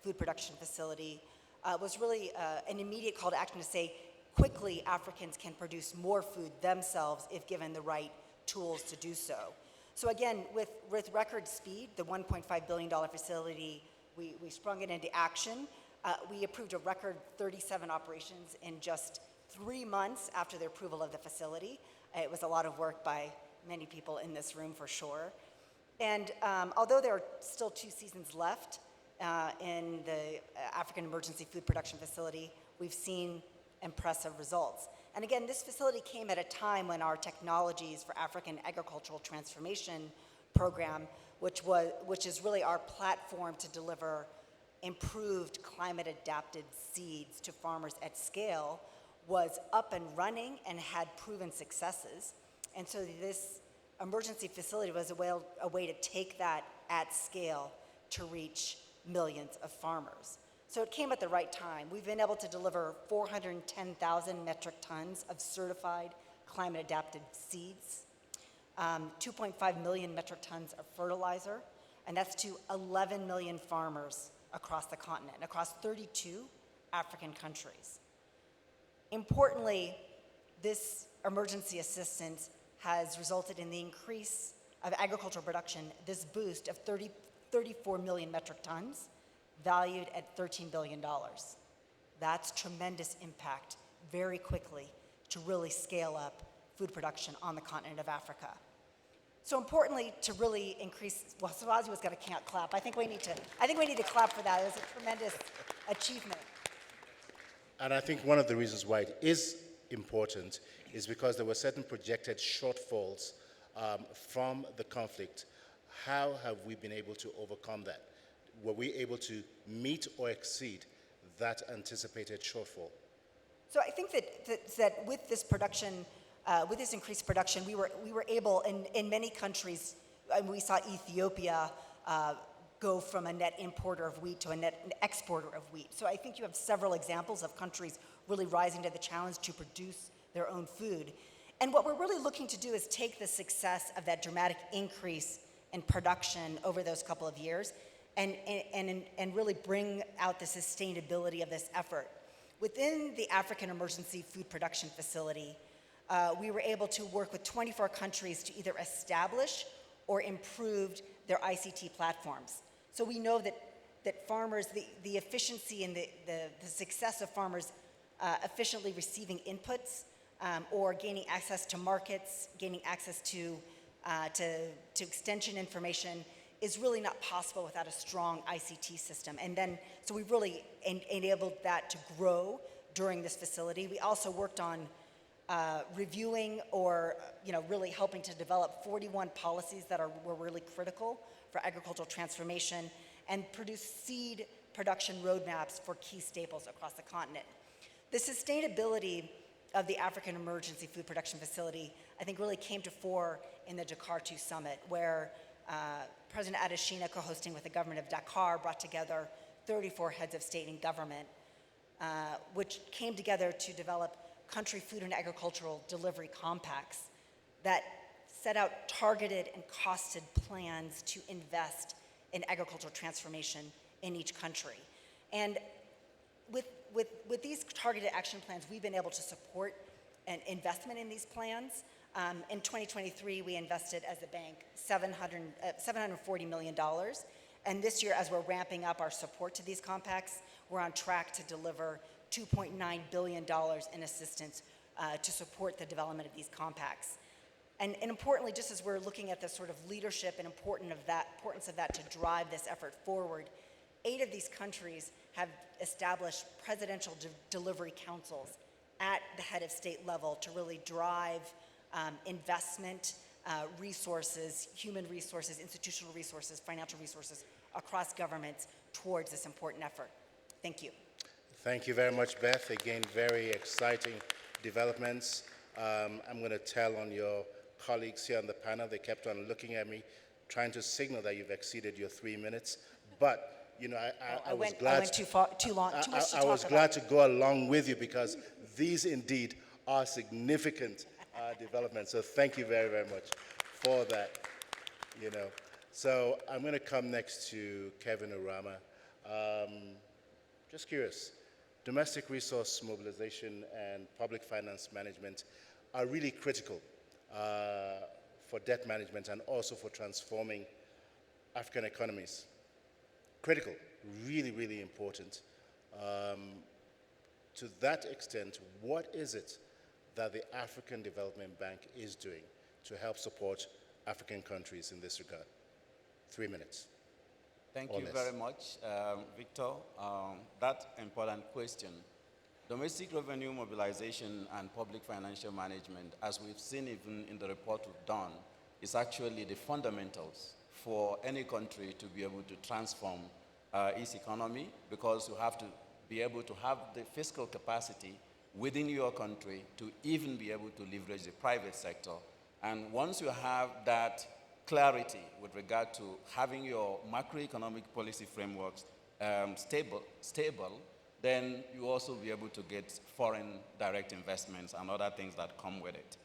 food production facility, was really an immediate call to action to say, quickly Africans can produce more food themselves if given the right tools to do so. So again, with record speed, the $1.5 billion facility, we sprung it into action. We approved a record 37 operations in just 3 months after the approval of the facility. It was a lot of work by many people in this room for sure. And although there are still 2 seasons left in the African Emergency Food Production Facility, we've seen impressive results. And again, this facility came at a time when our Technologies for African Agricultural Transformation program, which is really our platform to deliver improved climate-adapted seeds to farmers at scale, was up and running and had proven successes. And so this emergency facility was a way to take that at scale to reach millions of farmers. So it came at the right time. We've been able to deliver 410,000 metric tons of certified climate-adapted seeds, 2.5 million metric tons of fertilizer, and that's to 11 million farmers across the continent, across 32 African countries. Importantly, this emergency assistance has resulted in the increase of agricultural production, this boost of 34 million metric tons, valued at $13 billion. That's tremendous impact very quickly to really scale up food production on the continent of Africa. So importantly, to really increase, well, Swazi was going to clap. I think we need to clap for that. It was a tremendous achievement. And I think one of the reasons why it is important is because there were certain projected shortfalls from the conflict. How have we been able to overcome that? Were we able to meet or exceed that anticipated shortfall? So I think that with this production, with this increased production, we were able in many countries, and we saw Ethiopia go from a net importer of wheat to a net exporter of wheat. So I think you have several examples of countries really rising to the challenge to produce their own food. And what we're really looking to do is take the success of that dramatic increase in production over those couple of years and really bring out the sustainability of this effort. Within the African Emergency Food Production Facility, we were able to work with 24 countries to either establish or improve their ICT platforms. So we know that farmers, the efficiency and the success of farmers efficiently receiving inputs or gaining access to markets, gaining access to extension information is really not possible without a strong ICT system. And then, so we really enabled that to grow during this facility. We also worked on reviewing or really helping to develop 41 policies that were really critical for agricultural transformation and produce seed production roadmaps for key staples across the continent. The sustainability of the African Emergency Food Production Facility, I think, really came to fore in the Dakar 2 Summit, where President Adesina, co-hosting with the government of Dakar, brought together 34 heads of state and government, which came together to develop country food and agricultural delivery compacts that set out targeted and costed plans to invest in agricultural transformation in each country. And with these targeted action plans, we've been able to support an investment in these plans. In 2023, we invested as a bank $740 million. And this year, as we're ramping up our support to these compacts, we're on track to deliver $2.9 billion in assistance to support the development of these compacts. And importantly, just as we're looking at the sort of leadership and importance of that to drive this effort forward, 8 of these countries have established presidential delivery councils at the head of state level to really drive investment, resources, human resources, institutional resources, financial resources across governments towards this important effort. Thank you. Thank you very much, Beth. Again, very exciting developments. I'm going to tell on your colleagues here on the panel. They kept on looking at me, trying to signal that you've exceeded your 3 minutes. But I was glad. I went too far, too long. Too much to talk about. I was glad to go along with you because these indeed are significant developments. So thank you very, very much for that. So I'm going to come next to Kevin Urama. Just curious, domestic resource mobilization and public finance management are really critical for debt management and also for transforming African economies. Critical, really, really important. To that extent, what is it that the African Development Bank is doing to help support African countries in this regard? 3 minutes. Thank you very much, Victor. That important question. Domestic revenue mobilization and public financial management, as we've seen even in the report we've done, is actually the fundamentals for any country to be able to transform its economy, because you have to be able to have the fiscal capacity within your country to even be able to leverage the private sector. And once you have that clarity with regard to having your macroeconomic policy frameworks stable, then you also be able to get foreign direct investments and other things that come with it.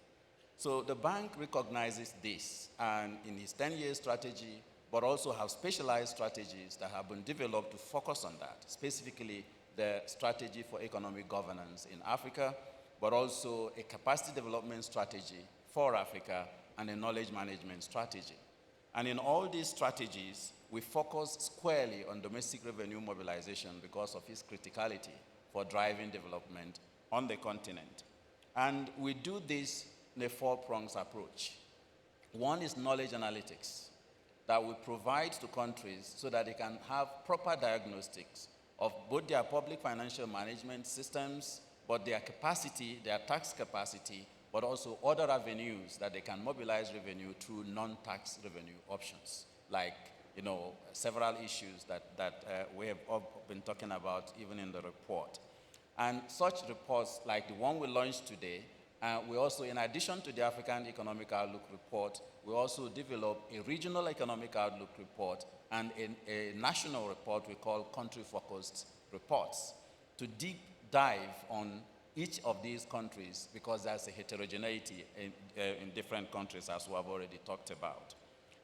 So the bank recognizes this, and in its 10-year strategy, but also have specialized strategies that have been developed to focus on that, specifically the strategy for economic governance in Africa, but also a capacity development strategy for Africa and a knowledge management strategy. And in all these strategies, we focus squarely on domestic revenue mobilization because of its criticality for driving development on the continent. And we do this in a 4-pronged approach. One is knowledge analytics that we provide to countries so that they can have proper diagnostics of both their public financial management systems, but their capacity, their tax capacity, but also other avenues that they can mobilize revenue through non-tax revenue options, like several issues that we have all been talking about even in the report. And such reports like the one we launched today We also, in addition to the African Economic Outlook Report, we also develop a regional economic outlook report and a national report we call country-focused reports to deep dive on each of these countries because there's a heterogeneity in different countries, as we have already talked about.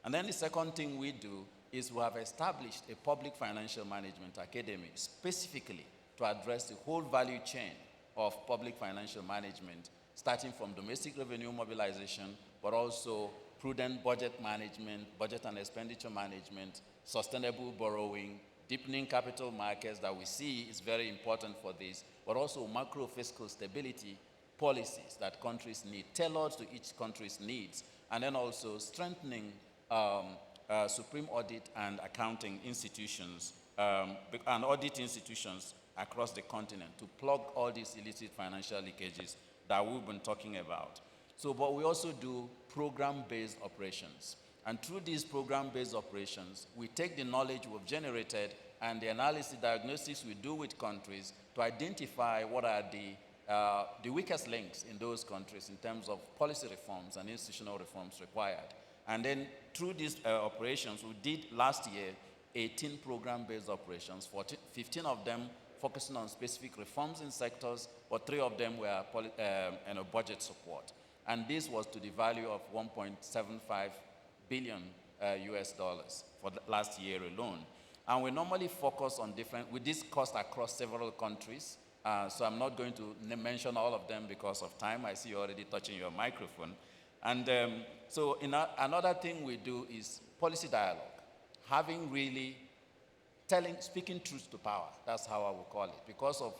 And then the second thing we do is we have established a public financial management academy specifically to address the whole value chain of public financial management, starting from domestic revenue mobilization, but also prudent budget management, budget and expenditure management, sustainable borrowing, deepening capital markets that we see is very important for this, but also macro fiscal stability policies that countries need, tailored to each country's needs, and then also strengthening supreme audit and accounting institutions and audit institutions across the continent to plug all these illicit financial leakages that we've been talking about. So, but we also do program-based operations. And through these program-based operations, we take the knowledge we've generated and the analysis diagnostics we do with countries to identify what are the weakest links in those countries in terms of policy reforms and institutional reforms required. And then through these operations, we did last year 18 program-based operations, 15 of them focusing on specific reforms in sectors, but 3 of them were budget support. And this was to the value of 1.75 billion US dollars for the last year alone. And we normally focus on we discuss across several countries. So I'm not going to mention all of them because of time. I see you already touching your microphone. And so another thing we do is policy dialogue, having really speaking truth to power. That's how I would call it, because of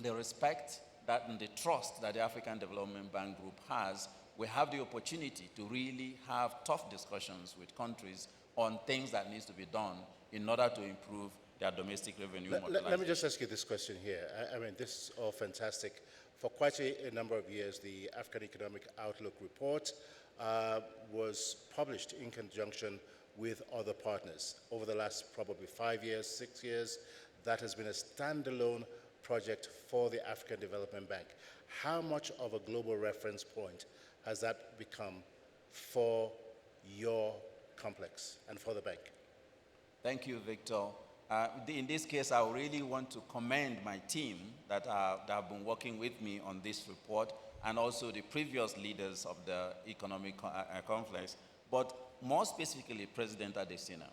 the respect and the trust that the African Development Bank Group has. We have the opportunity to really have tough discussions with countries on things that needs to be done in order to improve their domestic revenue mobilization. Let me just ask you this question here. I mean, this is all fantastic. For quite a number of years, the African Economic Outlook Report was published in conjunction with other partners. Over the last probably 5 years, 6 years, that has been a standalone project for the African Development Bank. How much of a global reference point has that become for your complex and for the bank? Thank you, Victor. In this case, I really want to commend my team that have been working with me on this report, and also the previous leaders of the economic complex, but more specifically, President Adesina.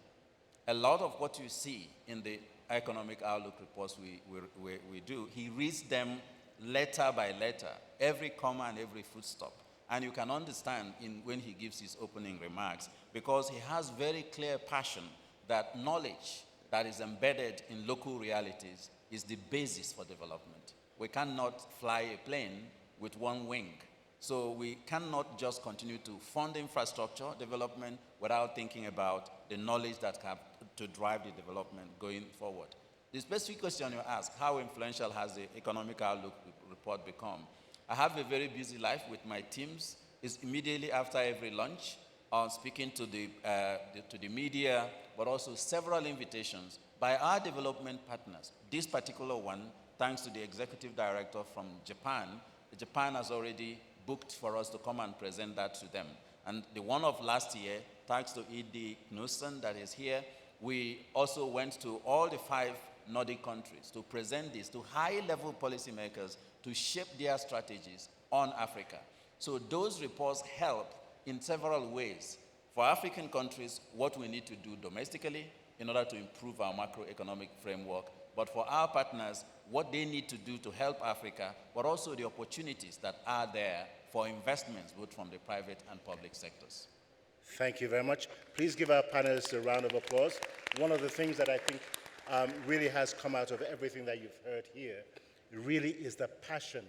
A lot of what you see in the economic outlook reports we do, he reads them letter by letter, every comma and every footstop. And you can understand when he gives his opening remarks, because he has very clear passion that knowledge that is embedded in local realities is the basis for development. We cannot fly a plane with one wing. So we cannot just continue to fund infrastructure development without thinking about the knowledge that have to drive the development going forward. The specific question you ask, how influential has the economic outlook report become? I have a very busy life with my teams. It's immediately after every lunch, speaking to the media, but also several invitations by our development partners. This particular one, thanks to the executive director from Japan, Japan has already booked for us to come and present that to them. And the one of last year, thanks to E.D. Knudsen that is here, we also went to all the 5 Nordic countries to present this to high-level policymakers to shape their strategies on Africa. So those reports help in several ways. For African countries, what we need to do domestically in order to improve our macroeconomic framework, but for our partners, what they need to do to help Africa, but also the opportunities that are there for investments, both from the private and public sectors. Thank you very much. Please give our panelists a round of applause. One of the things that I think really has come out of everything that you've heard here really is the passion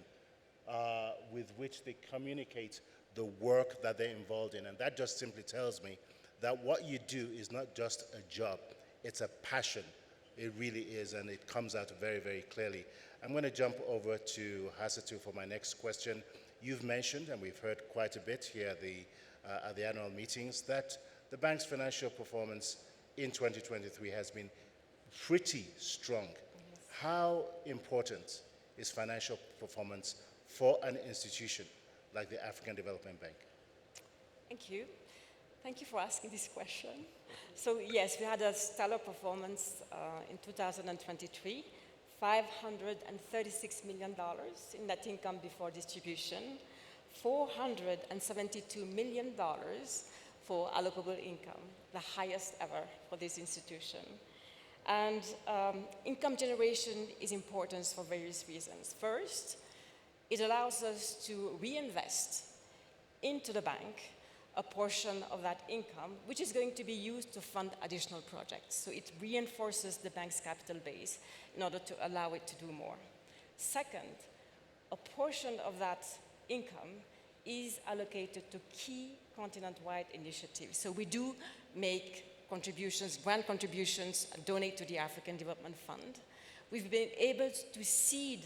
with which they communicate the work that they're involved in. And that just simply tells me that what you do is not just a job, it's a passion. It really is, and it comes out very, very clearly. I'm going to jump over to Hasatu for my next question. You've mentioned, and we've heard quite a bit here at the annual meetings, that the bank's financial performance in 2023 has been pretty strong. Yes. How important is financial performance for an institution like the African Development Bank? Thank you. Thank you for asking this question. So yes, we had a stellar performance in 2023, $536 million in net income before distribution, $472 million for allocable income, the highest ever for this institution. And income generation is important for various reasons. First, it allows us to reinvest into the bank a portion of that income, which is going to be used to fund additional projects. So it reinforces the bank's capital base in order to allow it to do more. Second, a portion of that income is allocated to key continent-wide initiatives. So we do make contributions, grant contributions, donate to the African Development Fund. We've been able to seed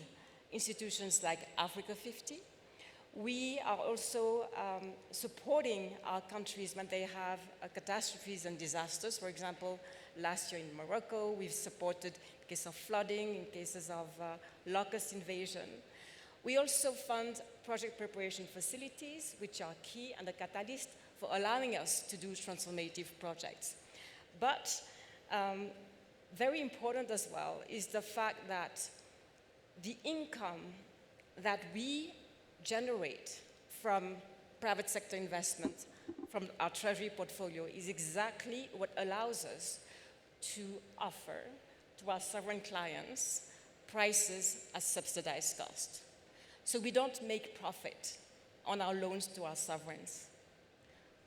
institutions like Africa 50. We are also supporting our countries when they have catastrophes and disasters. For example, last year in Morocco, we've supported in case of flooding, in cases of locust invasion. We also fund project preparation facilities, which are key and a catalyst for allowing us to do transformative projects. But very important as well is the fact that the income that we generate from private sector investment, from our treasury portfolio, is exactly what allows us to offer to our sovereign clients prices at subsidized cost. So we don't make profit on our loans to our sovereigns.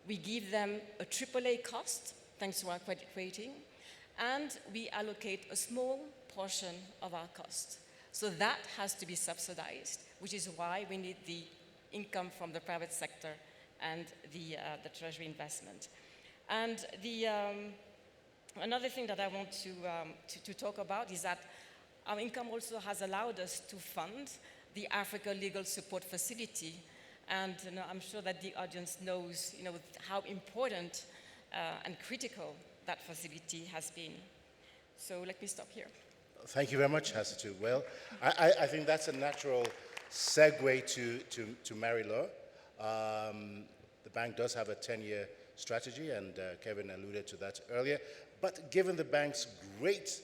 We give them a AAA cost, thanks to our credit rating, and we allocate a small portion of our cost. So that has to be subsidized, which is why we need the income from the private sector and the treasury investment. And another thing that I want to talk about is that our income also has allowed us to fund the Africa Legal Support Facility. And I'm sure that the audience knows how important and critical that facility has been. So let me stop here. Thank you very much, Hasitu. Well, I think that's a natural segue to Mary-Laure. The bank does have a 10-year strategy, and Kevin alluded to that earlier. But given the bank's great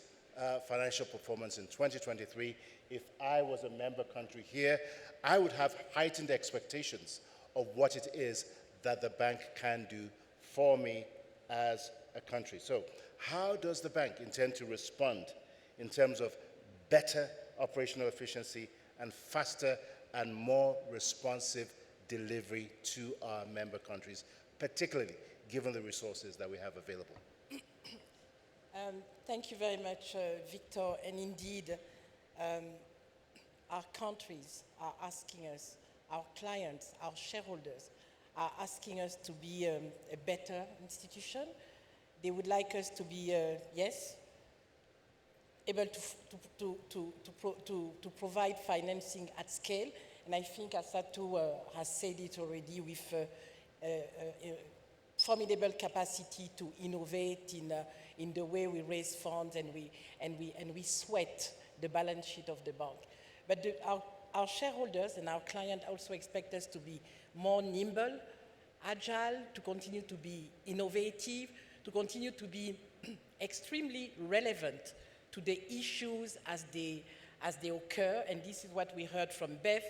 financial performance in 2023, if I was a member country here, I would have heightened expectations of what it is that the bank can do for me as a country. So how does the bank intend to respond in terms of better operational efficiency and faster and more responsive delivery to our member countries, particularly given the resources that we have available? Thank you very much, Victor. And indeed, our countries are asking us, our clients, our shareholders are asking us to be a better institution. They would like us to be, yes, able to provide financing at scale. And I think Asatu has said it already, with formidable capacity to innovate in the way we raise funds, and we sweat the balance sheet of the bank. But our shareholders and our clients also expect us to be more nimble, agile, to continue to be innovative, to continue to be extremely relevant to the issues as they occur. And this is what we heard from Beth.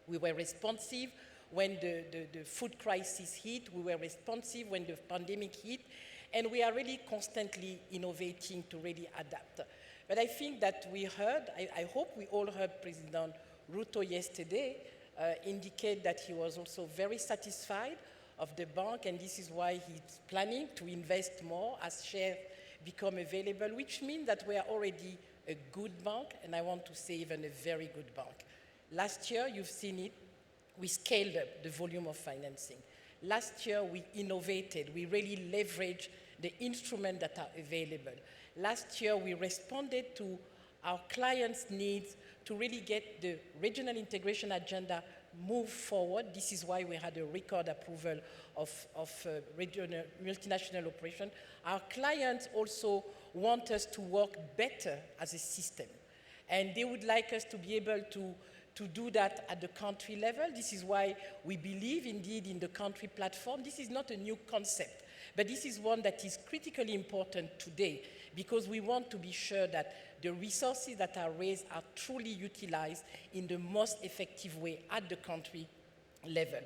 We were responsive when the food crisis hit. We were responsive when the pandemic hit. And we are really constantly innovating to really adapt. But I think that we heard, I hope we all heard President Ruto yesterday indicate that he was also very satisfied of the bank, and this is why he's planning to invest more as shares become available, which means that we are already a good bank, and I want to say even a very good bank. Last year, you've seen it, we scaled up the volume of financing. Last year, we innovated, we really leveraged the instruments that are available. Last year, we responded to our clients' needs to really get the regional integration agenda move forward. This is why we had a record approval of regional multinational operation. Our clients also want us to work better as a system. And they would like us to be able to to do that at the country level. This is why we believe indeed in the country platform. This is not a new concept, but this is one that is critically important today because we want to be sure that the resources that are raised are truly utilized in the most effective way at the country level.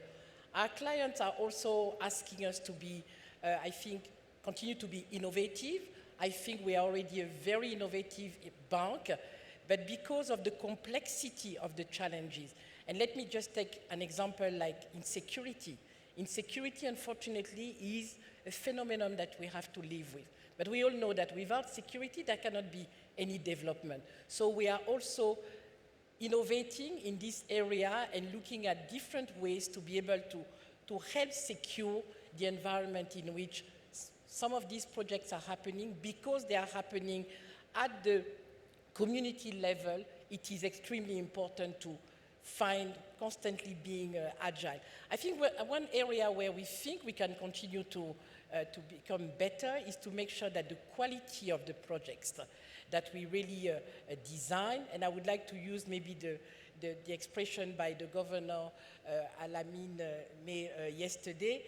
Our clients are also asking us to be, I think, continue to be innovative. I think we are already a very innovative bank, but because of the complexity of the challenges, and let me just take an example like insecurity. Insecurity, unfortunately, is a phenomenon that we have to live with. But we all know that without security, there cannot be any development. So we are also innovating in this area and looking at different ways to be able to help secure the environment in which some of these projects are happening. Because they are happening at the community level, it is extremely important to find constantly being agile. I think one area where we think we can continue to become better is to make sure that the quality of the projects that we really design, and I would like to use maybe the expression by the governor Alamine yesterday,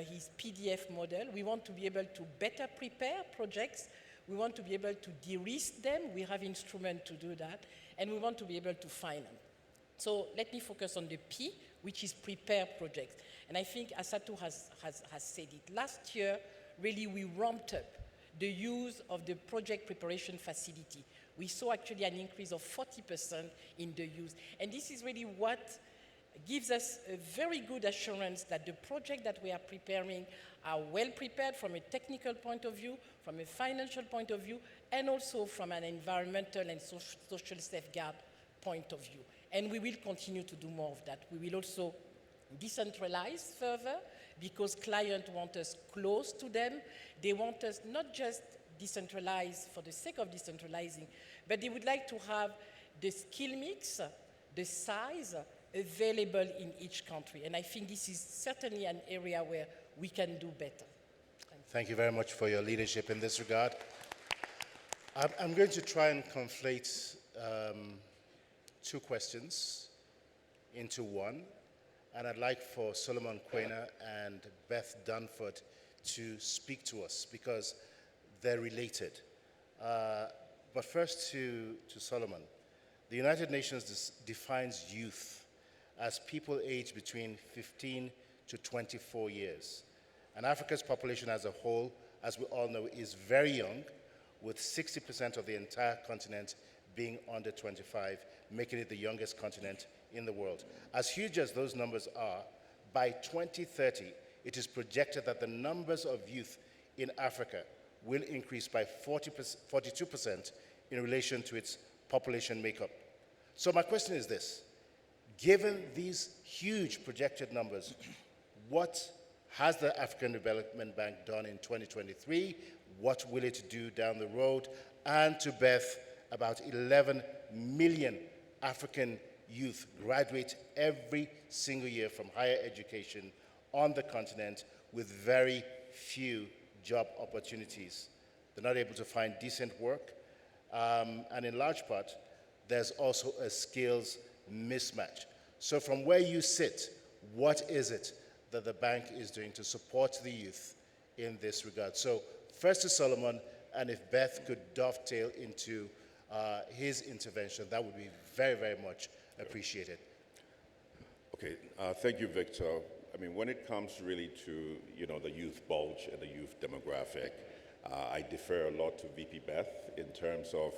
his PDF model. We want to be able to better prepare projects. We want to be able to de-risk them. We have instruments to do that, and we want to be able to finance. So let me focus on the P, which is prepare projects. And I think Asatu has said it. Last year, really, we ramped up the use of the project preparation facility. We saw actually an increase of 40% in the use. And this is really what gives us a very good assurance that the projects that we are preparing are well prepared from a technical point of view, from a financial point of view, and also from an environmental and social safeguard point of view. And we will continue to do more of that. We will also decentralize further because clients want us close to them. They want us not just decentralized for the sake of decentralizing, but they would like to have the skill mix, the size available in each country. And I think this is certainly an area where we can do better. Thank you very much for your leadership in this regard. I'm going to try and conflate two questions into one. And I'd like for Solomon Quena and Beth Dunford to speak to us because they're related. But first to Solomon. The United Nations defines youth as people aged between 15 to 24 years. And Africa's population as a whole, as we all know, is very young, with 60% of the entire continent being under 25, making it the youngest continent in the world. As huge as those numbers are, by 2030, it is projected that the numbers of youth in Africa will increase by 42% in relation to its population makeup. So my question is this: given these huge projected numbers, what has the African Development Bank done in 2023? What will it do down the road? And to Beth, about 11 million African youth graduate every single year from higher education on the continent with very few job opportunities. They're not able to find decent work. And in large part, there's also a skills mismatch. So from where you sit, what is it that the bank is doing to support the youth in this regard? So first to Solomon, and if Beth could dovetail into his intervention, that would be very, very much appreciated. Okay, thank you, Victor. I mean, when it comes really to, the youth bulge and the youth demographic, I defer a lot to VP Beth in terms of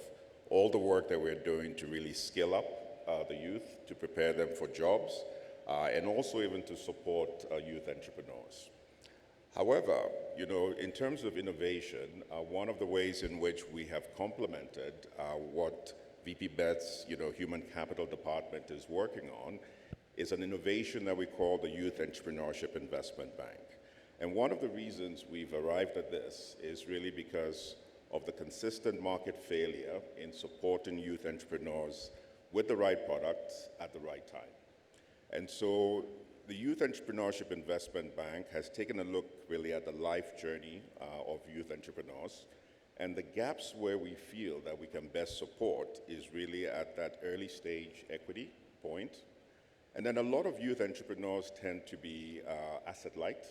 all the work that we're doing to really scale up the youth, to prepare them for jobs, and also even to support youth entrepreneurs. However, in terms of innovation, one of the ways in which we have complemented what VP Beth's, Human Capital Department is working on is an innovation that we call the Youth Entrepreneurship Investment Bank. And one of the reasons we've arrived at this is really because of the consistent market failure in supporting youth entrepreneurs with the right products at the right time. And so the Youth Entrepreneurship Investment Bank has taken a look really at the life journey of youth entrepreneurs, and the gaps where we feel that we can best support is really at that early stage equity point. And then a lot of youth entrepreneurs tend to be asset light.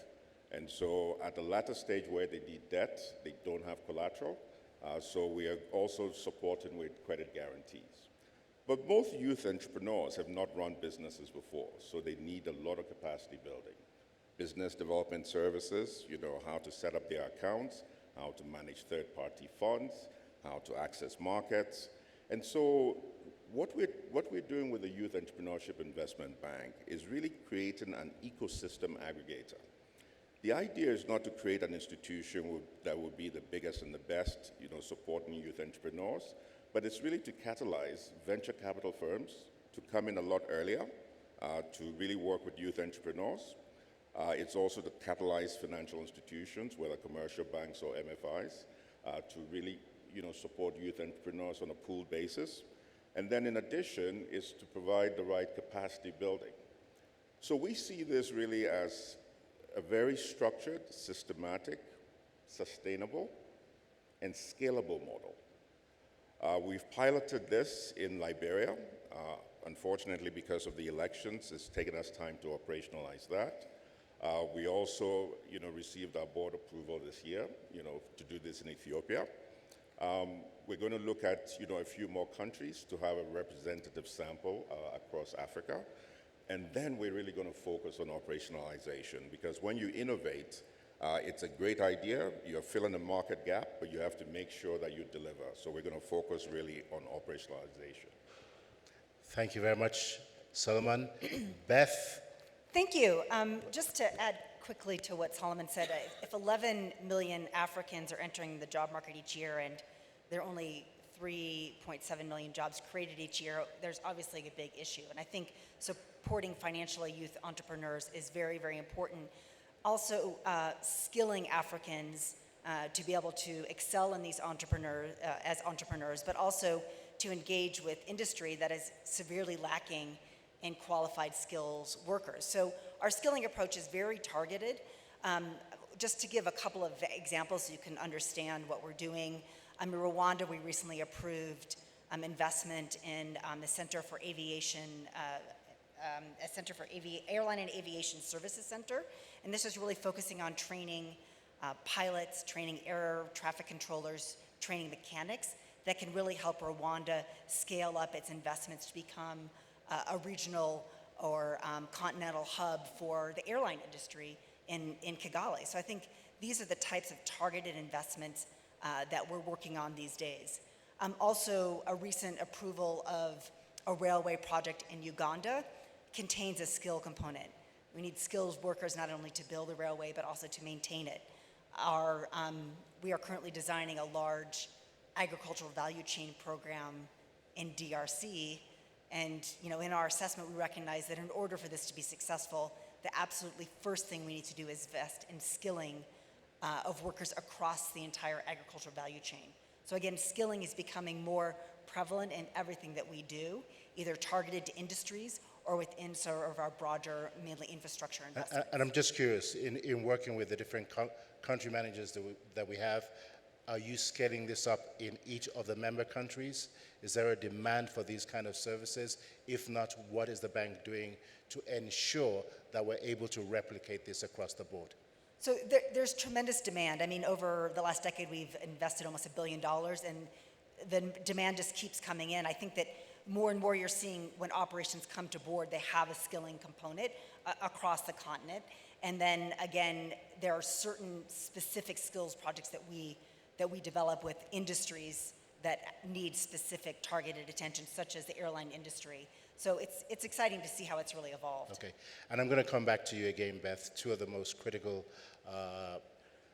And so at the latter stage where they need debt, they don't have collateral. So we are also supporting with credit guarantees. But most youth entrepreneurs have not run businesses before, so they need a lot of capacity building. Business development services, how to set up their accounts, how to manage third-party funds, how to access markets. And so what we're doing with the Youth Entrepreneurship Investment Bank is really creating an ecosystem aggregator. The idea is not to create an institution that would be the biggest and the best, supporting youth entrepreneurs, but it's really to catalyze venture capital firms to come in a lot earlier, to really work with youth entrepreneurs. It's also to catalyze financial institutions, whether commercial banks or MFIs, to really, support youth entrepreneurs on a pooled basis. And then in addition is to provide the right capacity building. So we see this really as a very structured, systematic, sustainable, and scalable model. We've piloted this in Liberia. Unfortunately, because of the elections, it's taken us time to operationalize that. We also, received our board approval this year, to do this in Ethiopia. We're going to look at, a few more countries to have a representative sample across Africa. And then we're really going to focus on operationalization, because when you innovate, it's a great idea. You're filling a market gap, but you have to make sure that you deliver. So we're going to focus really on operationalization. Thank you very much, Solomon. Beth? Thank you. Just to add quickly to what Solomon said, if 11 million Africans are entering the job market each year and there are only 3.7 million jobs created each year, there's obviously a big issue. And I think supporting financially youth entrepreneurs is very, very important. Also, skilling Africans to be able to excel in these as entrepreneurs, but also to engage with industry that is severely lacking in qualified skills workers. So our skilling approach is very targeted. Just to give a couple of examples so you can understand what we're doing. In Rwanda, we recently approved investment in the Center for Aviation, Airline and Aviation Services Center. And this is really focusing on training pilots, training air traffic controllers, training mechanics that can really help Rwanda scale up its investments to become a regional or continental hub for the airline industry in Kigali. So I think these are the types of targeted investments that we're working on these days. Also, a recent approval of a railway project in Uganda contains a skill component. We need skilled workers not only to build a railway, but also to maintain it. We are currently designing a large agricultural value chain program in DRC. And in our assessment, we recognize that in order for this to be successful, the absolutely first thing we need to do is invest in skilling of workers across the entire agricultural value chain. So again, skilling is becoming more prevalent in everything that we do, either targeted to industries or within sort of our broader, mainly infrastructure investments. And I'm just curious, in working with the different country managers that we have, are you scaling this up in each of the member countries? Is there a demand for these kind of services? If not, what is the bank doing to ensure that we're able to replicate this across the board? So there's tremendous demand. I mean, over the last decade, we've invested almost $1 billion, and the demand just keeps coming in. I think that more and more you're seeing when operations come to board, they have a skilling component across the continent. And then again, there are certain specific skills projects that we develop with industries that need specific targeted attention, such as the airline industry. So it's exciting to see how it's really evolved. Okay, and I'm going to come back to you again, Beth. Two of the most critical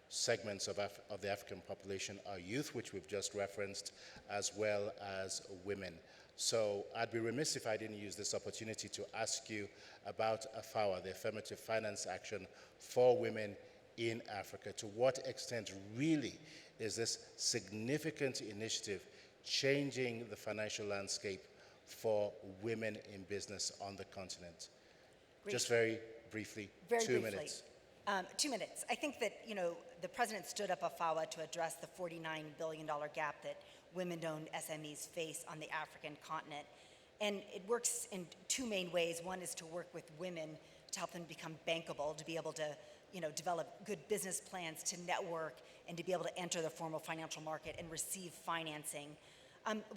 segments of the African population are youth, which we've just referenced, as well as women. So I'd be remiss if I didn't use this opportunity to ask you about AFAWA, the Affirmative Finance Action for Women in Africa. To what extent really is this significant initiative changing the financial landscape for women in business on the continent? Great. Just very briefly, Very 2 briefly. minutes. 2 minutes. I think that, the president stood up AFAWA to address the $49 billion gap that women-owned SMEs face on the African continent. And it works in two main ways. One is to work with women to help them become bankable, to be able to develop good business plans, to network, and to be able to enter the formal financial market and receive financing.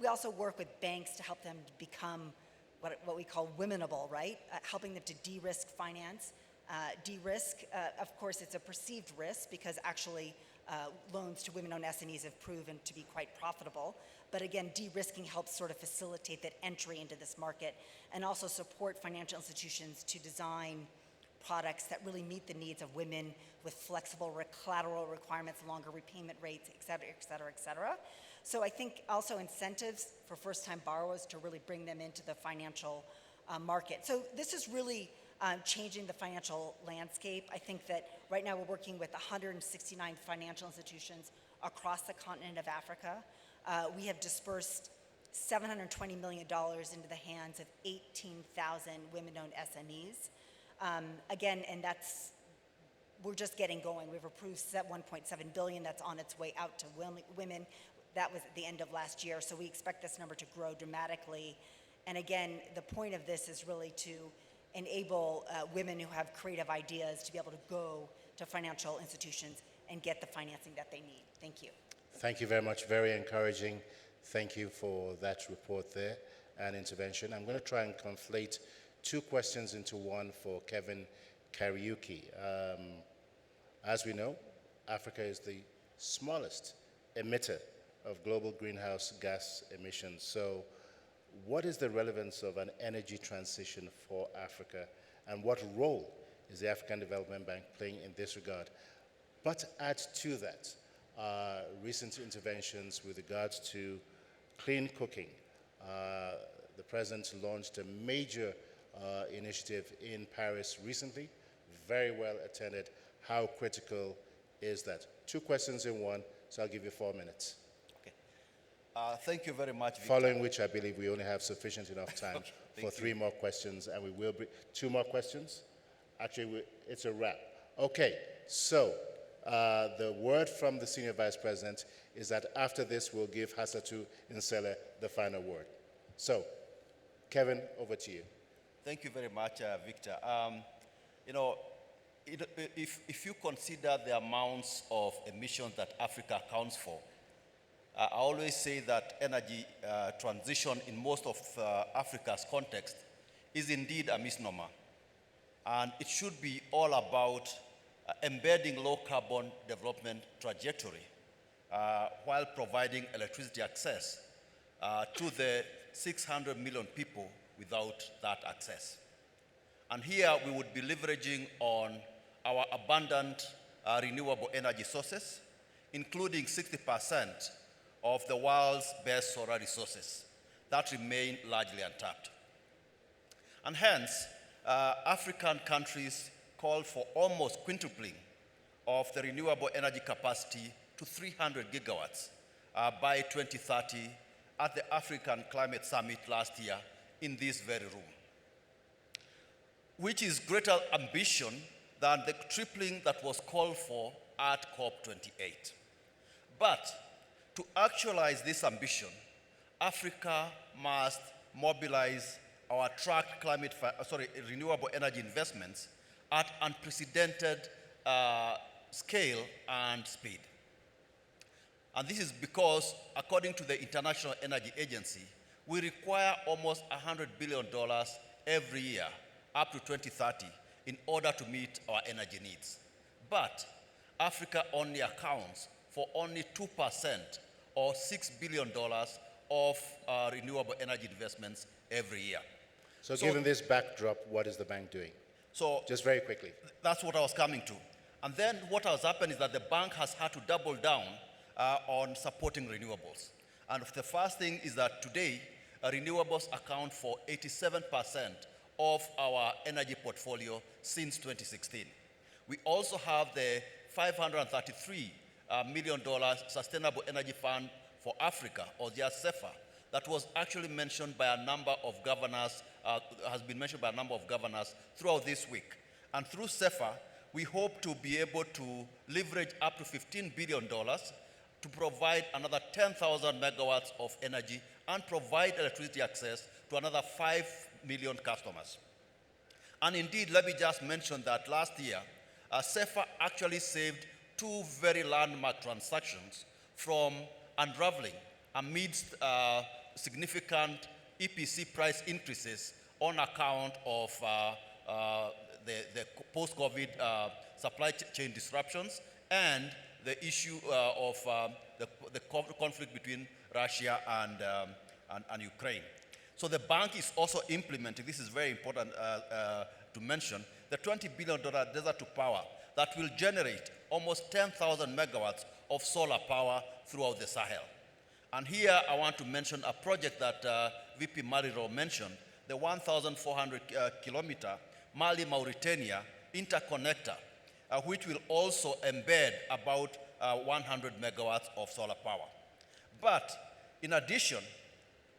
We also work with banks to help them become what we call womenable, right? Helping them to de-risk finance. De-risk, of course, it's a perceived risk because actually loans to women-owned SMEs have proven to be quite profitable. But again, de-risking helps sort of facilitate that entry into this market and also support financial institutions to design products that really meet the needs of women with flexible collateral requirements, longer repayment rates, et cetera, et cetera, et cetera. So I think also incentives for first-time borrowers to really bring them into the financial market. So this is really changing the financial landscape. I think that right now we're working with 169 financial institutions across the continent of Africa. We have dispersed $720 million into the hands of 18,000 women-owned SMEs. Again, and we're just getting going. We've approved $1.7 billion that's on its way out to women. That was at the end of last year, so we expect this number to grow dramatically. And again, the point of this is really to enable women who have creative ideas to be able to go to financial institutions and get the financing that they need. Thank you. Thank you very much. Very encouraging. Thank you for that report there and intervention. I'm going to try and conflate two questions into one for Kevin Kariuki. As we know, Africa is the smallest emitter of global greenhouse gas emissions. So what is the relevance of an energy transition for Africa, and what role is the African Development Bank playing in this regard? But add to that recent interventions with regards to clean cooking. The president launched a major initiative in Paris recently, very well attended. How critical is that? Two questions in one, so I'll give you 4 minutes. Thank you very much, Victor. Following which, I believe we only have sufficient enough time for 3 more questions, and we will bring 2 more questions. Actually, it's a wrap. Okay, so the word from the Senior Vice President is that after this, we'll give Hassatu Nsele the final word. So, Kevin, over to you. Thank you very much, Victor. If you consider the amounts of emissions that Africa accounts for, I always say that energy transition in most of Africa's context is indeed a misnomer. And it should be all about embedding low carbon development trajectory while providing electricity access to the 600 million people without that access. And here we would be leveraging on our abundant renewable energy sources, including 60% of the world's best solar resources that remain largely untapped. And hence, African countries call for almost quintupling of the renewable energy capacity to 300 gigawatts by 2030 at the African Climate Summit last year in this very room, which is greater ambition than the tripling that was called for at COP28. But to actualize this ambition, Africa must mobilize our tracked renewable energy investments at unprecedented scale and speed. And this is because, according to the International Energy Agency, we require almost $100 billion every year up to 2030 in order to meet our energy needs. But Africa only accounts for only 2% or $6 billion of renewable energy investments every year. So given this backdrop, what is the bank doing? So just very quickly. That's what I was coming to. And then what has happened is that the bank has had to double down on supporting renewables. And the first thing is that today, renewables account for 87% of our energy portfolio since 2016. We also have the $533 million Sustainable Energy Fund for Africa, or the SEFA, that was actually mentioned by a number of governors, has been mentioned by a number of governors throughout this week. And through SEFA, we hope to be able to leverage up to $15 billion to to provide another 10,000 megawatts of energy and provide electricity access to another 5 million customers. And indeed, let me just mention that last year, CEFA actually saved 2 very landmark transactions from unraveling amidst significant EPC price increases on account of the post-COVID supply chain disruptions and the issue of the conflict between Russia and Ukraine. So the bank is also implementing, this is very important to mention, the $20 billion Desert to Power that will generate almost 10,000 megawatts of solar power throughout the Sahel. And here I want to mention a project that VP Mariro mentioned, the 1,400 kilometer Mali-Mauritania interconnector, which will also embed about 100 megawatts of solar power. But in addition,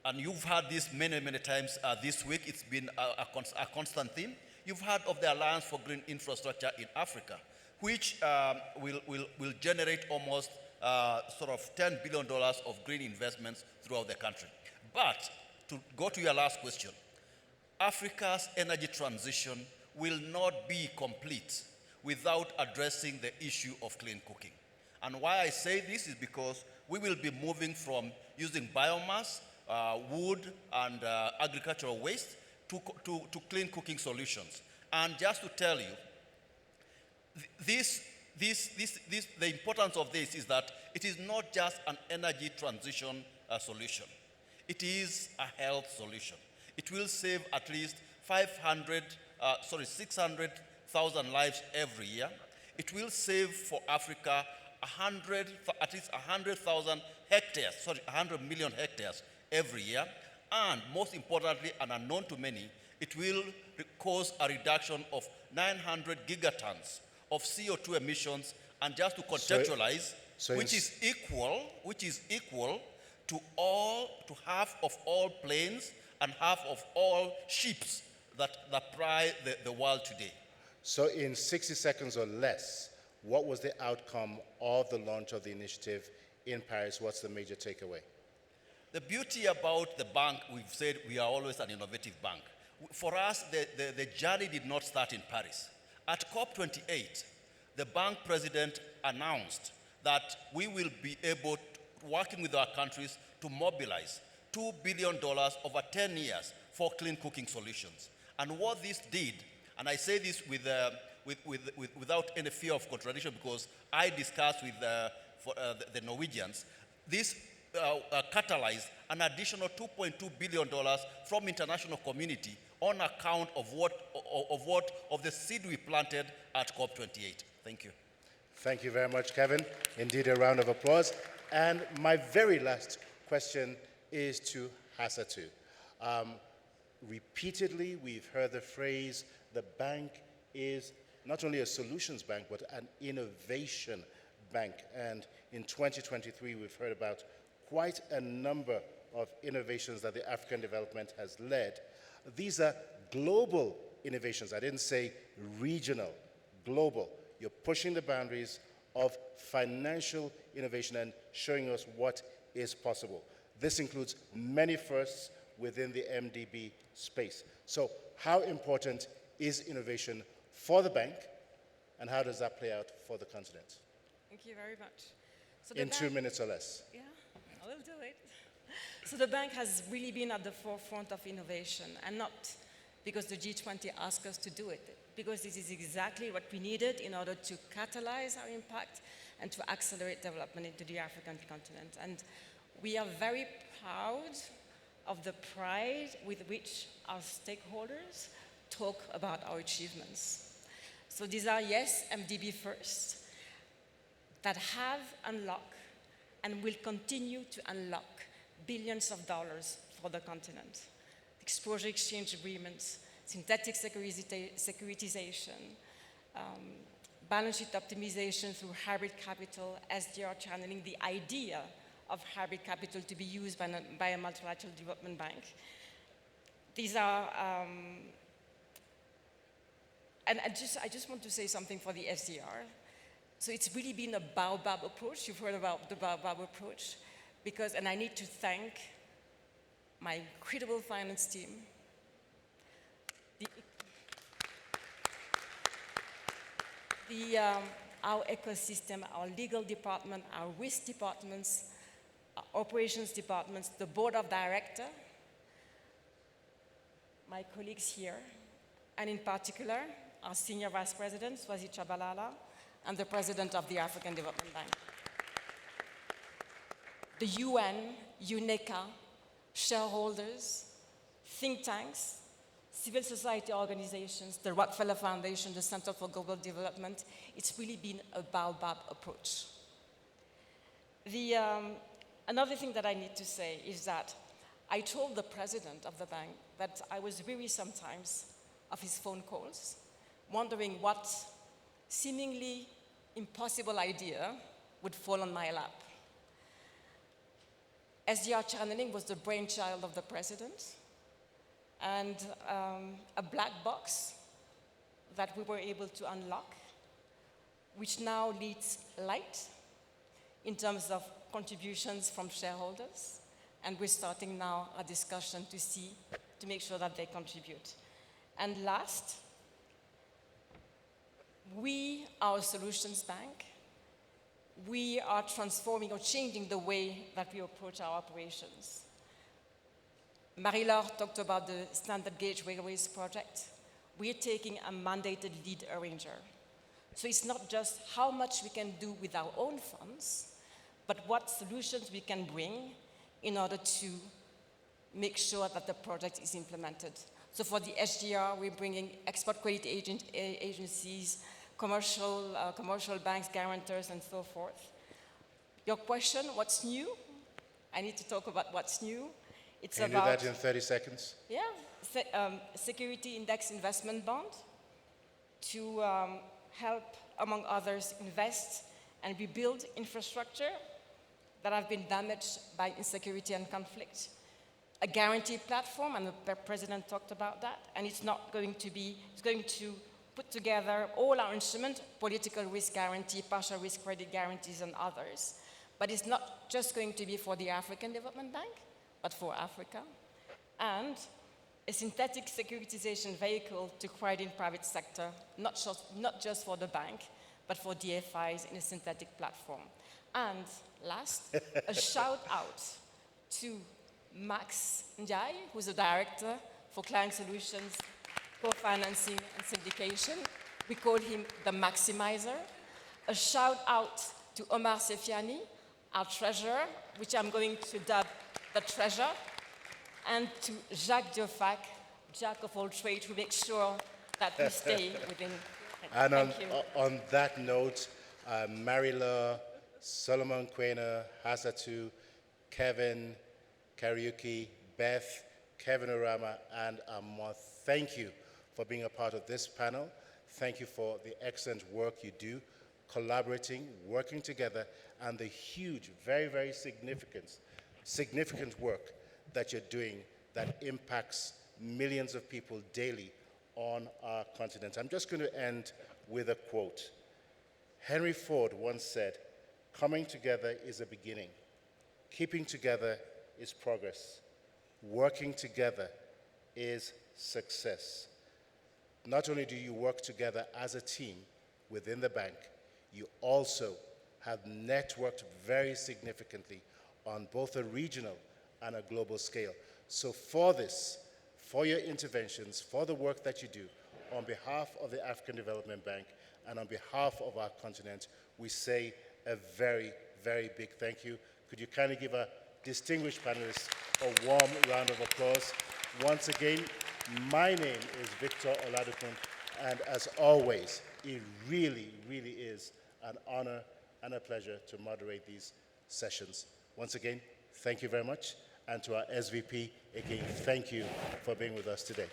and you've heard this many, many times this week, it's been a constant theme, you've heard of the Alliance for Green Infrastructure in Africa, which will generate almost sort of $10 billion of green investments throughout the country. But to go to your last question, Africa's energy transition will not be complete without addressing the issue of clean cooking. And why I say this is because we will be moving from using biomass, wood, and agricultural waste to clean cooking solutions. And just to tell you, the importance of this is that it is not just an energy transition solution. It is a health solution. It will save at least 600,000 lives every year. It will save for Africa at least 100,000 hectares, 100 million hectares every year. And most importantly, and unknown to many, it will cause a reduction of 900 gigatons of CO2 emissions. And just to contextualize, which is equal to half of all planes and half of all ships that ply the world today. So in 60 seconds or less, what was the outcome of the launch of the initiative in Paris? What's the major takeaway? The beauty about the bank, we've said we are always an innovative bank. For us, the journey did not start in Paris. At COP28, the bank president announced that we will be able, working with our countries, to mobilize $2 billion over 10 years for clean cooking solutions. And what this did, and I say this without any fear of contradiction because I discussed with the Norwegians, this catalyzed an additional $2.2 billion from international community on account of the seed we planted at COP28. Thank you. Thank you very much, Kevin. Indeed, a round of applause. And my very last question is to Hassatu. Repeatedly, we've heard the phrase, the bank is not only a solutions bank, but an innovation bank. And in 2023, we've heard about quite a number of innovations that the African development has led. These are global innovations. I didn't say regional, global. You're pushing the boundaries of financial innovation and showing us what is possible. This includes many firsts within the MDB space. So how important is innovation for the bank, and how does that play out for the continent? Thank you very much. So in 2 minutes or less. Yeah, I will do it. So the bank has really been at the forefront of innovation, and not because the G20 asked us to do it, because this is exactly what we needed in order to catalyze our impact and to accelerate development into the African continent. And we are very proud of the pride with which our stakeholders talk about our achievements. So these are, yes, MDB first, that have unlocked and will continue to unlock billions of dollars for the continent. Exposure exchange agreements, synthetic securitization, balance sheet optimization through hybrid capital, SDR channeling, the idea of hybrid capital to be used by a multilateral development bank. These are, and I just want to say something for the SDR. So it's really been a baobab approach. You've heard about the baobab approach. And I need to thank my incredible finance team, our ecosystem, our legal department, our risk departments, our operations departments, the board of directors, my colleagues here, and in particular, our senior vice president, Swazi Chabalala, and the president of the African Development Bank. The UN, UNECA, shareholders, think tanks, civil society organizations, the Rockefeller Foundation, the Center for Global Development, it's really been a baobab approach. Another thing that I need to say is that I told the president of the bank that I was weary sometimes of his phone calls, wondering what seemingly impossible idea would fall on my lap. SDR channeling was the brainchild of the president, and a black box that we were able to unlock, which now leads light in terms of contributions from shareholders, and we're starting now a discussion to make sure that they contribute. And last, we, our solutions bank, we are transforming or changing the way that we approach our operations. Marie-Laure talked about the Standard Gauge Railways project. We're taking a mandated lead arranger. So it's not just how much we can do with our own funds, but what solutions we can bring in order to make sure that the project is implemented. So for the SGR, we're bringing export credit agencies, commercial banks, guarantors, and so forth. Your question, what's new? I need to talk about what's new. It's Can you do that in 30 seconds? Yeah, security index investment bond to help, among others, invest and rebuild infrastructure that have been damaged by insecurity and conflict. A guarantee platform, and the president talked about that, and it's going to put together all our instruments, political risk guarantee, partial risk credit guarantees, and others. But it's not just going to be for the African Development Bank, but for Africa. And a synthetic securitization vehicle to credit in private sector, not just for the bank, but for DFIs in a synthetic platform. And last, a shout out to Max Ndiaye, who's the director for Client Solutions, Co-Financing and Syndication. We call him the Maximizer. A shout out to Omar Sefiani, our treasurer, which I'm going to dub the treasure, and to Jacques Diofac, jack of all trades, who makes sure that we stay within. And on that note, Marie-Laure, Solomon Quena, Hasatu, Kevin, Kariuki, Beth, Kevin Orama, and Amor, thank you for being a part of this panel. Thank you for the excellent work you do, collaborating, working together, and the huge, very, very significant work that you're doing that impacts millions of people daily on our continent. I'm just going to end with a quote. Henry Ford once said, "Coming together is a beginning. Keeping together is progress. Working together is success." Not only do you work together as a team within the bank, you also have networked very significantly on both a regional and a global scale. So for this, for your interventions, for the work that you do, on behalf of the African Development Bank and on behalf of our continent, we say a very, very big thank you. Could you kindly give a distinguished panelist a warm round of applause? Once again, my name is Victor Oladokun, and as always, it really, really is an honor and a pleasure to moderate these sessions. Once again, thank you very much. And to our SVP, again, thank you for being with us today.